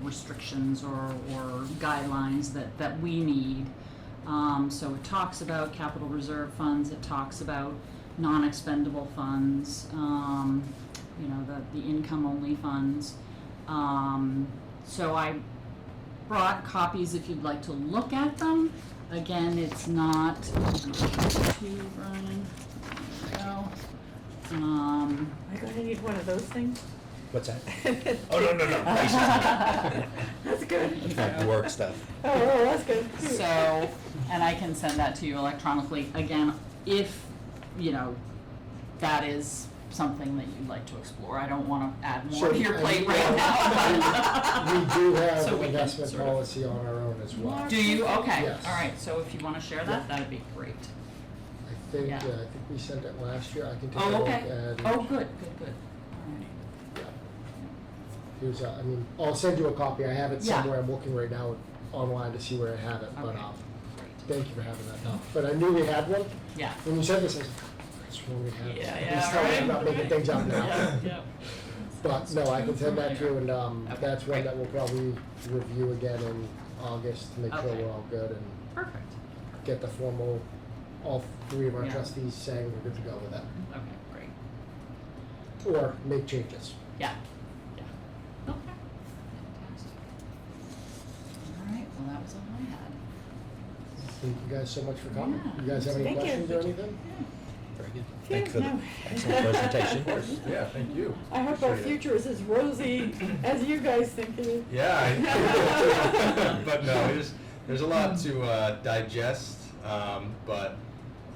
restrictions or guidelines that we need. So it talks about capital reserve funds, it talks about non-expendable funds, the income-only funds. So I brought copies if you'd like to look at them. Again, it's not, to you, Brian, there we go. Am I gonna need one of those things? What's that? Oh, no. Nice. That's good. Like work stuff. Oh, that's good. So, and I can send that to you electronically, again, if, that is something that you'd like to explore. I don't wanna add more So, to your I- plate right yeah, now, We do have So an we can investment sort of- policy on our own as well. but. Do you? Okay, Yes. all right, so if you wanna share that, that'd be great. I think, Yeah. I think we sent it last year, I can take a Oh, look okay. and. Oh, good. All right. Yeah. Here's, I'll send you a copy, I have it Yeah. somewhere, I'm looking right now online to see where I have it, but, Okay. thank you for having that now. But I knew we had one, Yeah. when you said this, I was like, that's when we had. Yeah, it. yeah, Just tell me I'm right. not making things up now. Yeah. But, no, I can send that to you, and, Okay, that's one great. that we'll probably review again in August to make sure Okay. we're all good and Perfect. get the formal, all three of our Yeah. trustees saying we're good to go with that. Okay, great. Or make changes. Yeah. Okay. Fantastic. All right, well, that was all I had. Thank you guys so much for coming. Yeah. You guys have any Thank you. questions or anything? Very good. Yeah, Thank you for the no. excellent presentation. Of course, yeah, thank you. I hope our Appreciate it. future is as rosy as you guys think it is. Yeah, I but no, there's a lot to digest, but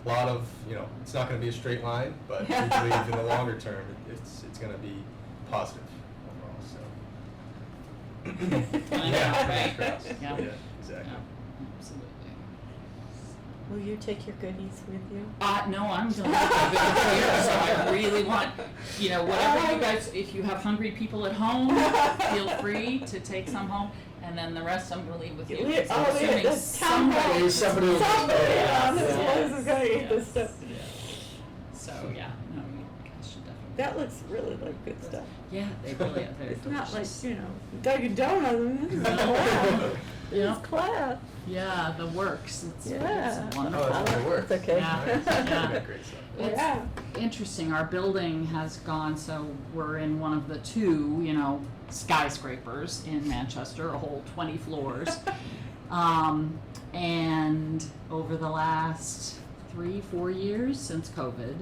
a lot of, it's not gonna be a straight line, but we believe in the longer term, it's gonna be positive overall, so. I know, Yeah, right? fingers crossed. Yeah. Yeah, exactly. Absolutely. Will you take your goodies with you? No, I'm gonna leave a bit here, so I really want, whatever you guys, if you have hungry people at home, feel free to take some home, and then the rest I'm gonna leave with you. 'Cause I'm Oh, yeah, assuming the town hall. somebody- Somebody- On this Yeah. place is gonna eat this stuff. So, yeah, no, you guys should definitely. That looks really like good stuff. Yeah, they really are, they're It's not like, delicious. Dunkin' Donuts. This is class. Yeah. It's class. Yeah, the works, it's Yeah. wonderful. Oh, that's how it works. It's okay. Yeah. Nice. Yeah. Yeah, great stuff. It's Yeah. interesting, our building has gone, so we're in one of the two, skyscrapers in Manchester, a whole 20 floors. And over the last 3-4 years since COVID,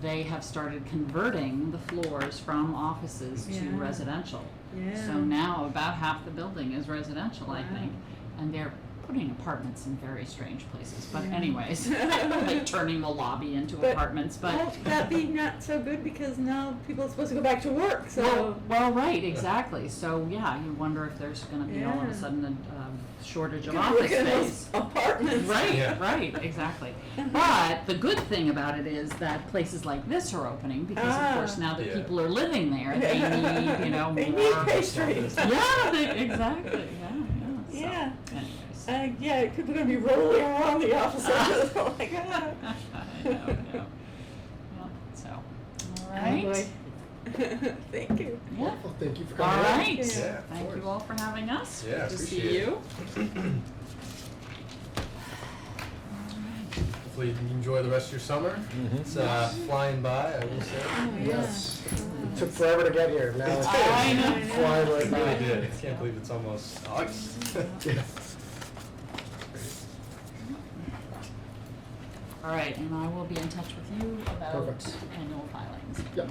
they have started converting the floors from offices to Yeah. residential. Yeah. So now about half the building is residential, I Wow. think, and they're putting apartments in very strange places, but Yeah. anyways, like turning the lobby into But apartments, but. Won't that be not so good because now people are supposed to go back to work, so. Well, right, exactly, so, yeah, you wonder if there's gonna be all of Yeah. a sudden a shortage of Good office looking at those space. apartments. Right, Yeah. right, exactly. But the good thing about it is that places like this are opening because of course now that Yeah. people are living there, they need, They more. need pastries. Yeah, exactly, so, Yeah. anyways. Yeah, people are gonna be rolling around the office. Oh my God. I know. Well, so, all Oh, right. boy. Thank you. Yeah. Wonderful, thank you for All coming in. right. Yeah, of Thank course. you all for having us. Yeah, Good to see appreciate it. you. If hopefully you enjoy the rest of your summer. It's flying by, I will say. Oh, yeah. Yes. It took forever to get here. Now it's I know. flying right It by. really did. I can't believe it's almost August. Yeah. All right, and I will be in touch with you about Perfect. annual filings. Yep.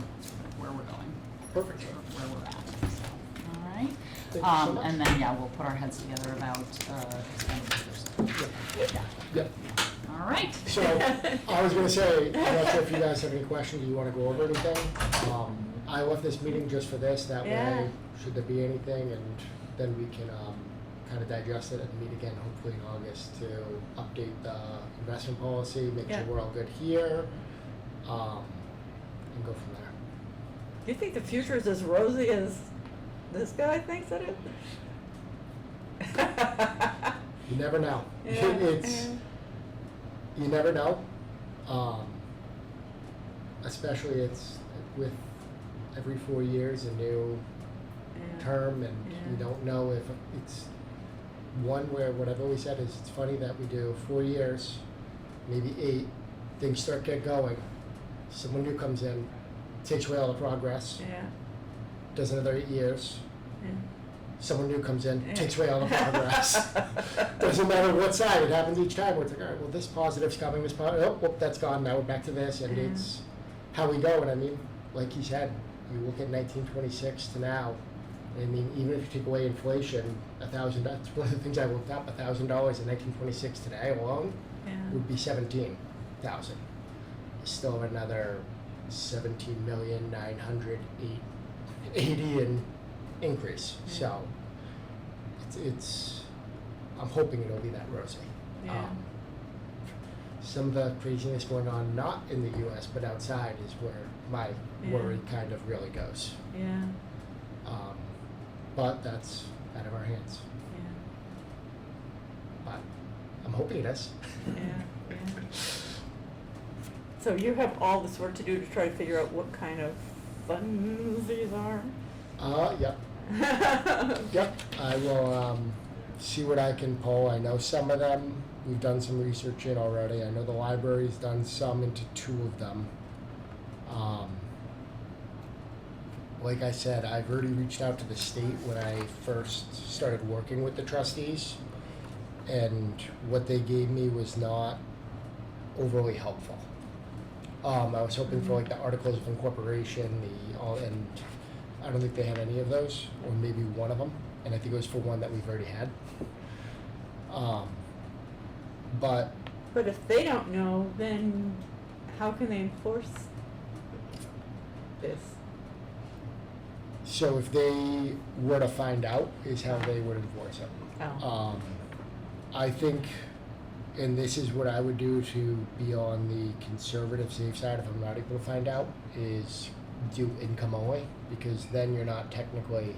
Where we're going, Perfect. or where we're at, so, all right? Thank you so much. And then, yeah, we'll put our heads together about, expenditures. Yeah, Yep. all right. So, I was gonna say, I'm not sure if you guys have any questions, do you wanna go over anything? I left this meeting just for this, that Yeah. way, should there be anything, and then we can, kinda digest it and meet again, hopefully in August, to update the investment policy, make sure Yeah. we're all good here, and go from there. Do you think the future is as rosy as this guy thinks it is? You never know. Yeah, It's, yeah. you never know. Especially it's with every 4 years a new Yeah. term, and you Yeah. don't know if it's one where what I've always said is it's funny that we do 4 years, maybe 8, things start get going, someone new comes in, takes away all the progress, Yeah. does another 8 years, Yeah. someone new comes in, Yeah. takes away all the progress. Doesn't matter what side, it happens each time, where it's like, all right, well, this positive's coming, this positive, oh, whoop, that's gone, now we're back to this, and Yeah. it's how we go, and I mean, like you said, you look at 1926 to now, I mean, even if you take away inflation, $1,000, that's one of the things I looked up, $1,000 in 1926 today alone Yeah. would be 17,000. Still another 17,980,000 in increase, Yeah. so it's, I'm hoping it'll be that rosy. Yeah. Some of the craziness going on, not in the US, but outside is where my worry Yeah. kind of really goes. Yeah. But that's out of our hands. Yeah. But I'm hoping it is. Yeah. Yeah. So you have all this work to do to try to figure out what kind of funds these are? Yep. Yep. I will see what I can pull. I know some of them. We've done some research in already. I know the library's done some into 2 of them. Like I said, I've already reached out to the state when I first started working with the trustees, and what they gave me was not overly helpful. I was hoping for like the articles of incorporation, and I don't think they had any of those, or maybe one of them, and I think it was for one that we've already had. But But if they don't know, then how can they enforce this? so if they were to find out, is how they would enforce it. Oh. I think, and this is what I would do to be on the conservative safe side if I'm not able to find out, is do income only, because then you're not technically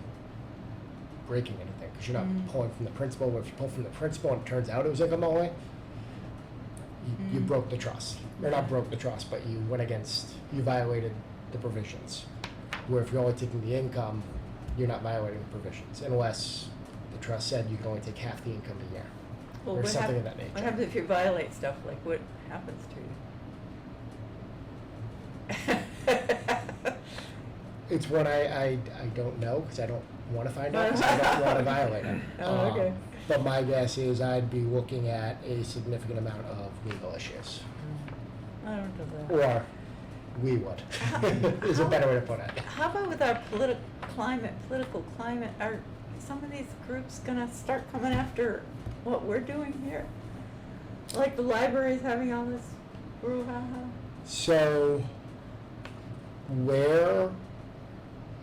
breaking anything, because you're not pulling from the principal. But if you pull from the principal and it turns out it was income only, you broke the trust. Or not broke the trust, but you went against, you violated the provisions. Where if you're only taking the income, you're not violating the provisions, unless the trust said you can only take half the income a year, Well, or what something hap- of that nature. What happens if you violate stuff? Like, what happens to you? It's one I don't know, because I don't want to find out, because I don't want to violate it. Oh, okay. But my guess is I'd be looking at a significant amount of legal issues. I don't know that. Or we would, is a better way to put it. How about with our political climate? Are some of these groups gonna start coming after what we're doing here? Like the library's having all this brouhaha? So, where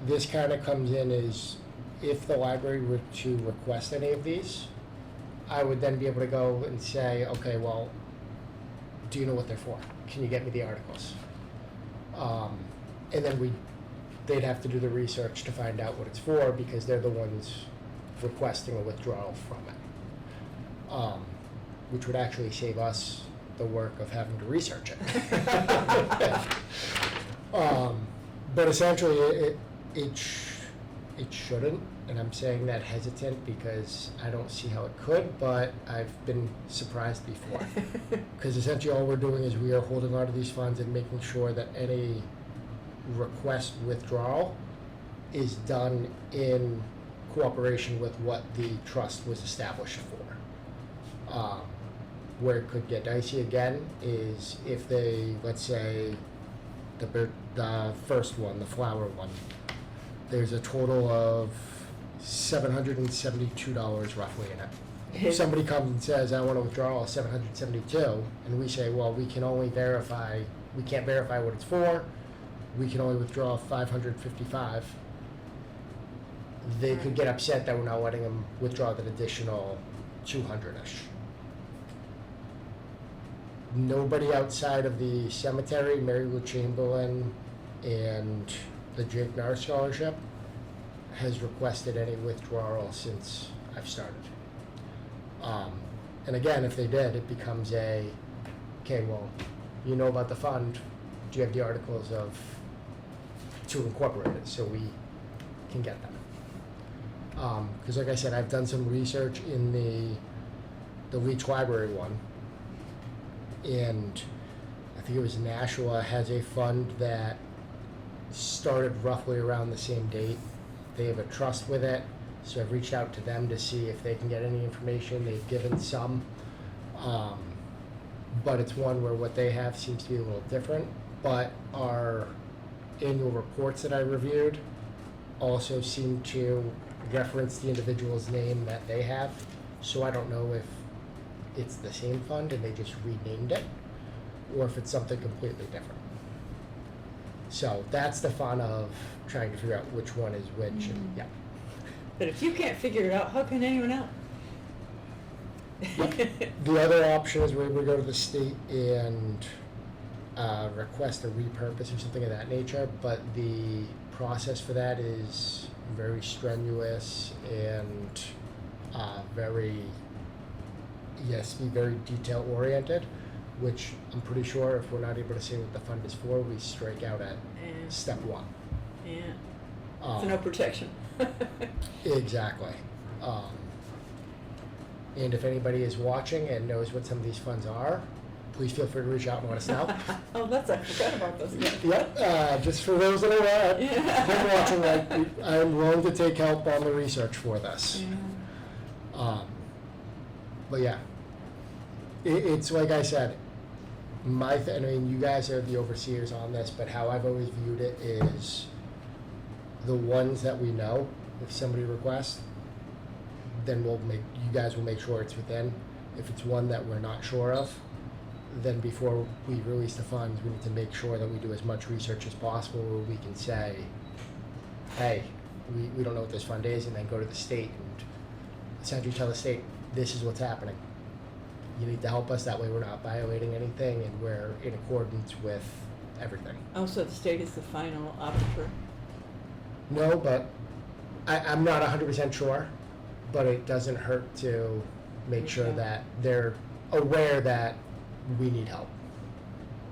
this kind of comes in is if the library were to request any of these, I would then be able to go and say, okay, well, do you know what they're for? Can you get me the articles? And then they'd have to do the research to find out what it's for, because they're the ones requesting a withdrawal from it. Which would actually save us the work of having to research it. But essentially, it shouldn't and I'm saying that hesitant because I don't see how it could, but I've been surprised before. Because essentially all we're doing is we are holding on to these funds and making sure that any request withdrawal is done in cooperation with what the trust was established for. Where it could get dicey again is if they, let's say, the first one, the flower one, there's a total of $772 roughly in it. Somebody comes and says, I want to withdraw all 772, and we say, well, we can't verify what it's for, we can only withdraw 555. They could get upset that we're not letting them withdraw that additional 200-ish. Nobody outside of the cemetery, Mary Lou Chamberlain, and the Jake Narr Scholarship has requested any withdrawal since I've started. And again, if they did, it becomes okay, well, you know about the fund, do you have the articles to incorporate it so we can get them? Because like I said, I've done some research in the Leach Library one, and I think it was Nashua has a fund that started roughly around the same date. They have a trust with it, so I've reached out to them to see if they can get any information. They've given some, but it's one where what they have seems to be a little different. But our annual reports that I reviewed also seem to reference the individual's name that they have, so I don't know if it's the same fund and they just renamed it, or if it's something completely different. So that's the fun of trying to figure out which one is which, and yeah. But if you can't figure it out, how can anyone else? The other option is we would go to the state and request a repurpose or something of that nature, but the process for that is very strenuous and be very detail oriented, which I'm pretty sure if we're not able to say what the fund is for, we strike out at step one. Yeah. So no protection. Exactly. And if anybody is watching and knows what some of these funds are, please feel free to reach out and let us know. Oh, I forgot about those guys. Yep, just for those that are been watching, I'm willing to take help on the research for this. Yeah. But yeah, it's like I said, I mean, you guys are the overseers on this, but how I've always viewed it is the ones that we know, if somebody requests, then you guys will make sure it's within. If it's one that we're not sure of, then before we release the funds, we need to make sure that we do as much research as possible where we can say, hey, we don't know what this fund is, and then go to the state and essentially tell the state, this is what's happening. You need to help us, that way we're not violating anything and we're in accordance with everything. Oh, so the state is the final arbiter? No, but I'm not 100% sure, but it doesn't hurt to make sure Okay. that they're aware that we need help.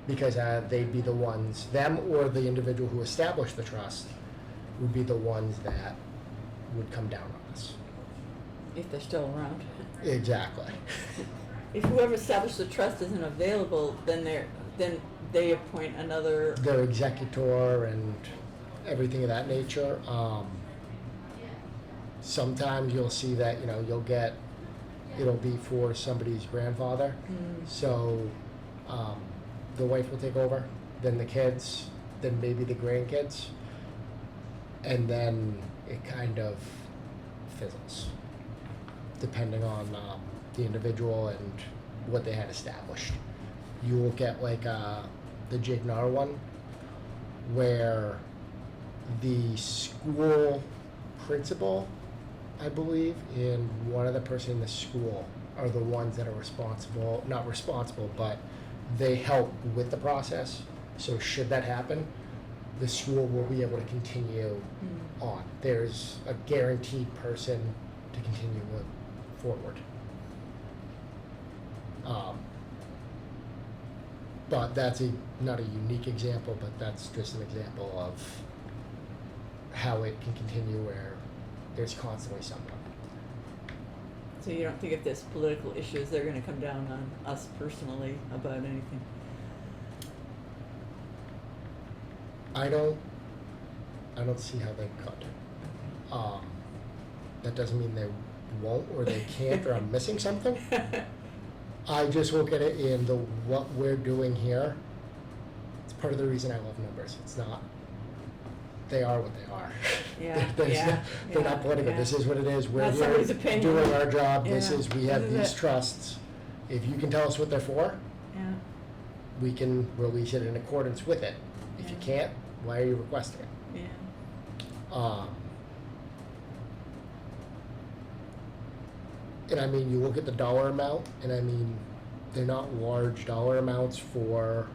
Because they'd be the ones, them or the individual who established the trust would be the ones that would come down on us. If they're still around. Exactly. If whoever established the trust isn't available, then they appoint another. Their executor and everything of that nature. Sometimes you'll see that, it'll be for somebody's grandfather. So the wife will take over, then the kids, then maybe the grandkids, and then it kind of fizzles, depending on the individual and what they had established. You will get like the Jake Narr one, where the school principal, I believe, and one other person in the school are the ones that are not responsible, but they help with the process. So should that happen, the school will be able to continue on. There's a guaranteed person to continue forward. But that's not a unique example, but that's just an example of how it can continue where there's constantly someone. So you don't think if there's political issues, they're gonna come down on us personally about anything? I don't see how they could. That doesn't mean they won't or they can't or I'm missing something. I just look at it in the what we're doing here. It's part of the reason I love numbers. It's not. They are what they are. Yeah, They're not political. yeah. This is what it is. We're Not here somebody's opinion. doing our job. This Yeah, is we have this is these it. trusts. If you can tell us what they're for, Yeah, we can release it in accordance with it. If you Yeah. can't, why are you requesting it? yeah. And I mean, you look at the dollar amount, and I mean, they're not large dollar amounts for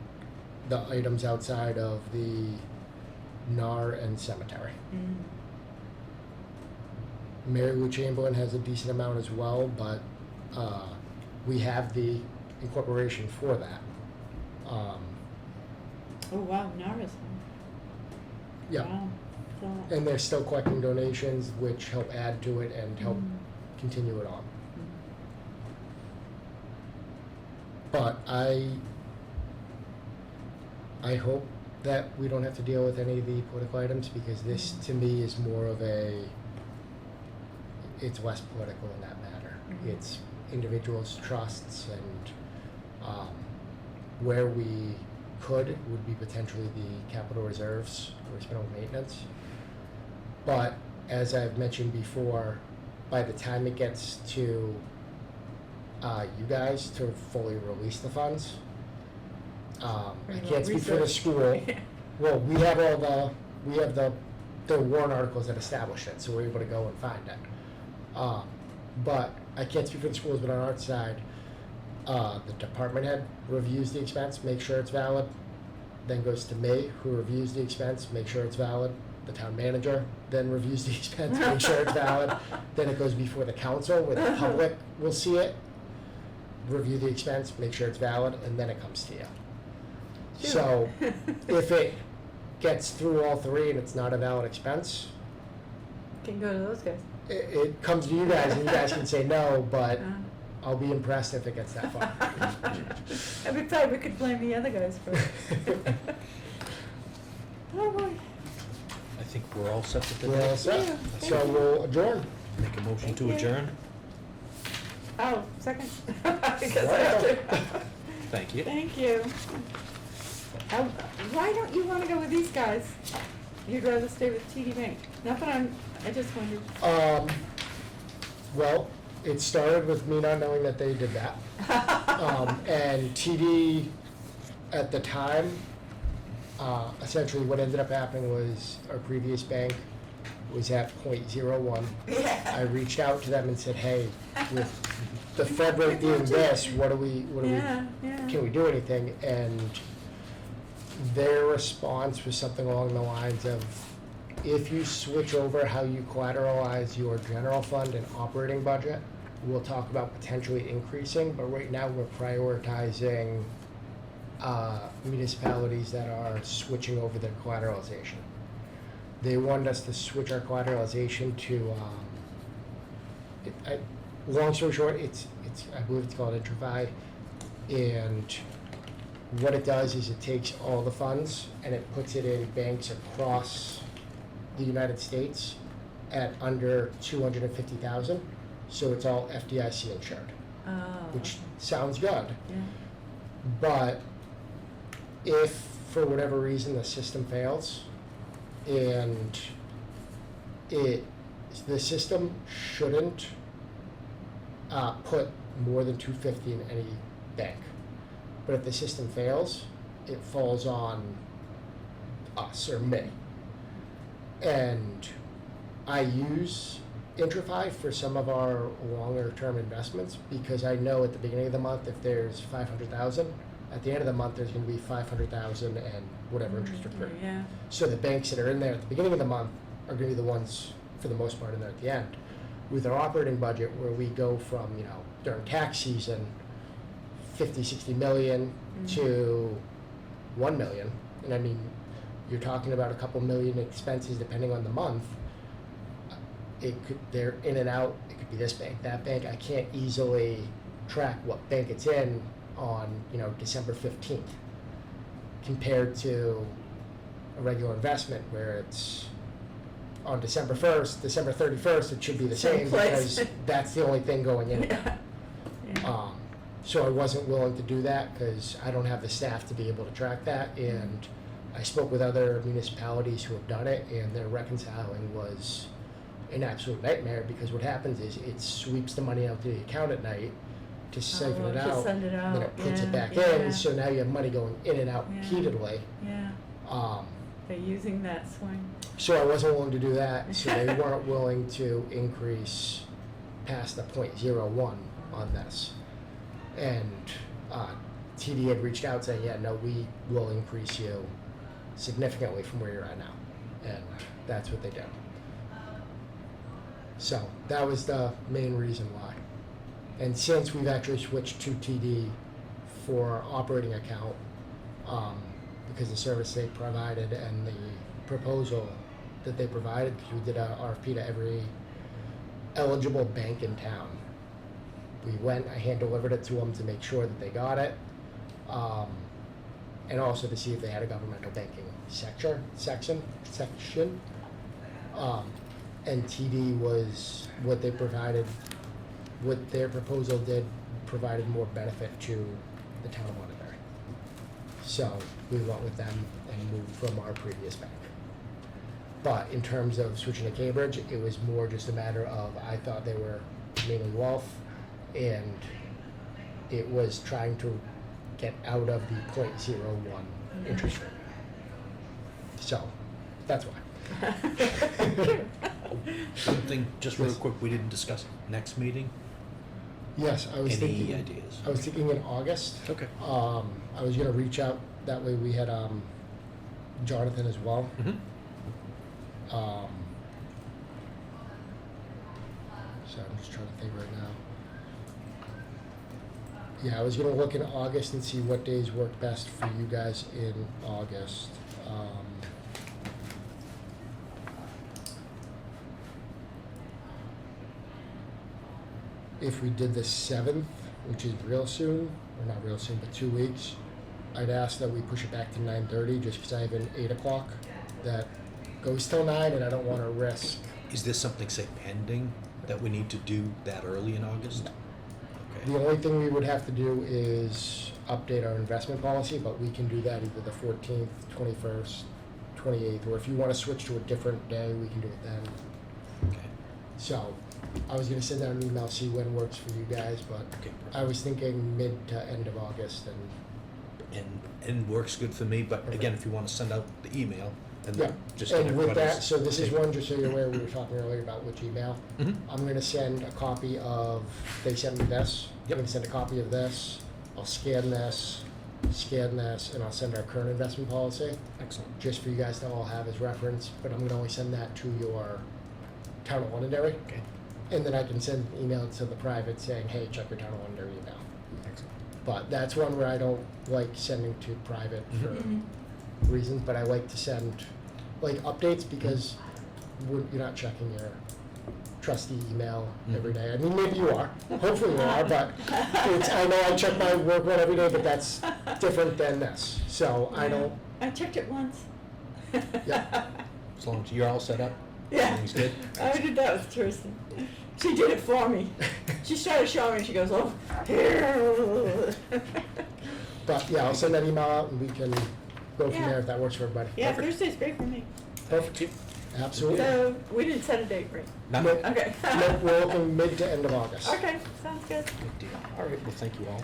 the items outside of the NAR and cemetery. Mm. Mary Lou Chamberlain has a decent amount as well, but we have the incorporation for that. Oh, wow, Nara's one. Yeah, Wow. So- and they're still collecting donations, which help add to it and help Mm. continue it on. Mm. But I hope that we don't have to deal with any of the political items because this, to me, is more of it's less political in that matter. Mhm. It's individuals' trusts and where we could would be potentially the capital reserves or spend on maintenance. But as I've mentioned before, by the time it gets to you guys to fully release the funds, I can't speak for the Research. school. Well, we have the warrant articles that establish it, so we're able to go and find it. But I can't speak for the schools, but on our side, the department head reviews the expense, make sure it's valid, then goes to me, who reviews the expense, make sure it's valid. The town manager then reviews the expense, make sure it's valid. Then it goes before the council, where the public will see it, review the expense, make sure it's valid, and then it comes to you. So, if it gets through all three and it's not a valid expense, Can go to those guys. it comes to you guys, and you guys can say no, but Uh, I'll be impressed if it gets that far. Every time we could blame the other guys for it. Oh, boy. I think we're all set with the We're all day. set, Yeah, so thank you. we'll adjourn. Make a motion Thank to you. adjourn. Oh, second. Because I have to. Thank you. Thank you. Why don't you wanna go with these guys? You'd rather stay with TD Bank? Not that I just wondered. Well, it started with me not knowing that they did that. And TD, at the time, essentially what ended up happening was our previous bank was at .01. I reached out to them and said, hey, with the Fed rate being this, what do we, Yeah. can we do anything? And their response was something along the lines of, if you switch over how you collateralize your general fund and operating budget, we'll talk about potentially increasing, but right now we're prioritizing municipalities that are switching over their collateralization. They wanted us to switch our collateralization to, long story short, it's I believe it's called Intrafi, and what it does is it takes all the funds and it puts it in banks across the United States at under 250,000, so it's all FDIC insured, Oh. which sounds good. Yeah. But if for whatever reason the system fails and the system shouldn't put more than 250 in any bank. But if the system fails, it falls on us or me. And I use Intrafi for some of our longer term investments because I know at the beginning of the month if there's 500,000, at the end of the month there's going to be 500,000 and whatever interest accrued. Yeah. So the banks that are in there at the beginning of the month are going to be the ones for the most part in there at the end. With our operating budget where we go from, during tax season, 50, 60 million to 1 million. And I mean, you're talking about a couple million expenses depending on the month. they're in and out, it could be this bank, that bank, I can't easily track what bank it's in on, December 15th, compared to a regular investment where it's on December 1st, December 31st, it should be the Same same place. because that's the only thing going in. Yeah. Yeah. So I wasn't willing to do that because I don't have the staff to be able to track that. And I spoke with other municipalities who have done it, and their reconciling was an absolute nightmare because what happens is it sweeps the money out to the account at night to siphon it to out. send it Then out, it puts it yeah, back yeah. in, so now you have money going in and out Yeah. repeatedly. Yeah, they're using that swing. So I wasn't willing to do that, so they weren't willing to increase past the .01 on this. And TD had reached out saying, yeah, no, we will increase you significantly from where you're at now. And that's what they did. So that was the main reason why. And since we've actually switched to TD for our operating account, because the service they provided and the proposal that they provided, because we did a RFP to every eligible bank in town. We went, I hand-delivered it to them to make sure that they got it, and also to see if they had a governmental banking section. And TD was what they provided, what their proposal did, provided more benefit to the town of Londonderry. So we went with them and moved from our previous bank. But in terms of switching to Cambridge, it was more just a matter of, I thought they were mainly wealth, and it was trying to get out of the .01 interest rate. So that's why. Something, just real quick, we didn't discuss. Next meeting? Yes, I was Any thinking. ideas? I was thinking in August. Okay. I was gonna reach out, that way we had, Jonathan as well. Mm-hmm. So I'm just trying to think right now. Yeah, I was gonna look in August and see what days work best for you guys in August. If we did the 7th, which is real soon, or not real soon, but 2 weeks, I'd ask that we push it back to 9:30, just because I have an 8 o'clock that goes till 9, and I don't want to risk. Is there something, say, pending that we need to do that early in August? Okay. The only thing we would have to do is update our investment policy, but we can do that either the 14th, 21st, 28th, or if you want to switch to a different day, we can do it then. Okay. So, I was gonna send out an email, see when works for you guys, but Okay. I was thinking mid to end of August, and And works good for me, but again, if you want to send out the email and yeah. then just get And with everybody's. that, so this is one, just so you're aware, we were talking earlier about which email. Mhm. I'm gonna send a copy of, they sent me this. Yep. I'm gonna send a copy of this. I'll scan this, and I'll send our current investment policy, Excellent. just for you guys to all have as reference, but I'm gonna only send that to your town of Londonderry. Okay. And then I can send an email to the private saying, hey, check your town of Londonderry email. Excellent. But that's one where I don't like sending to private for Mhm. reasons, but I like to send like updates because you're not checking your trustee email every day. I mean, maybe you are, hopefully you are, but I know I check my work one every day, but that's different than this. So I don't, I checked it once. Yeah. As long as you're all set up? Yeah. Everything's good? I did that with Tristan. She did it for me. She started showing me, she goes, oh, here. but yeah, I'll send that email out and we can go from Yeah. there if that works for everybody. Yeah, Perfect. Thursday's great for me. Perfect. Absolutely. So, we didn't set a date, right? Not Nope. Okay. Nope, we're looking mid to end of August. Okay, sounds good. Good deal. All right, well, thank you all.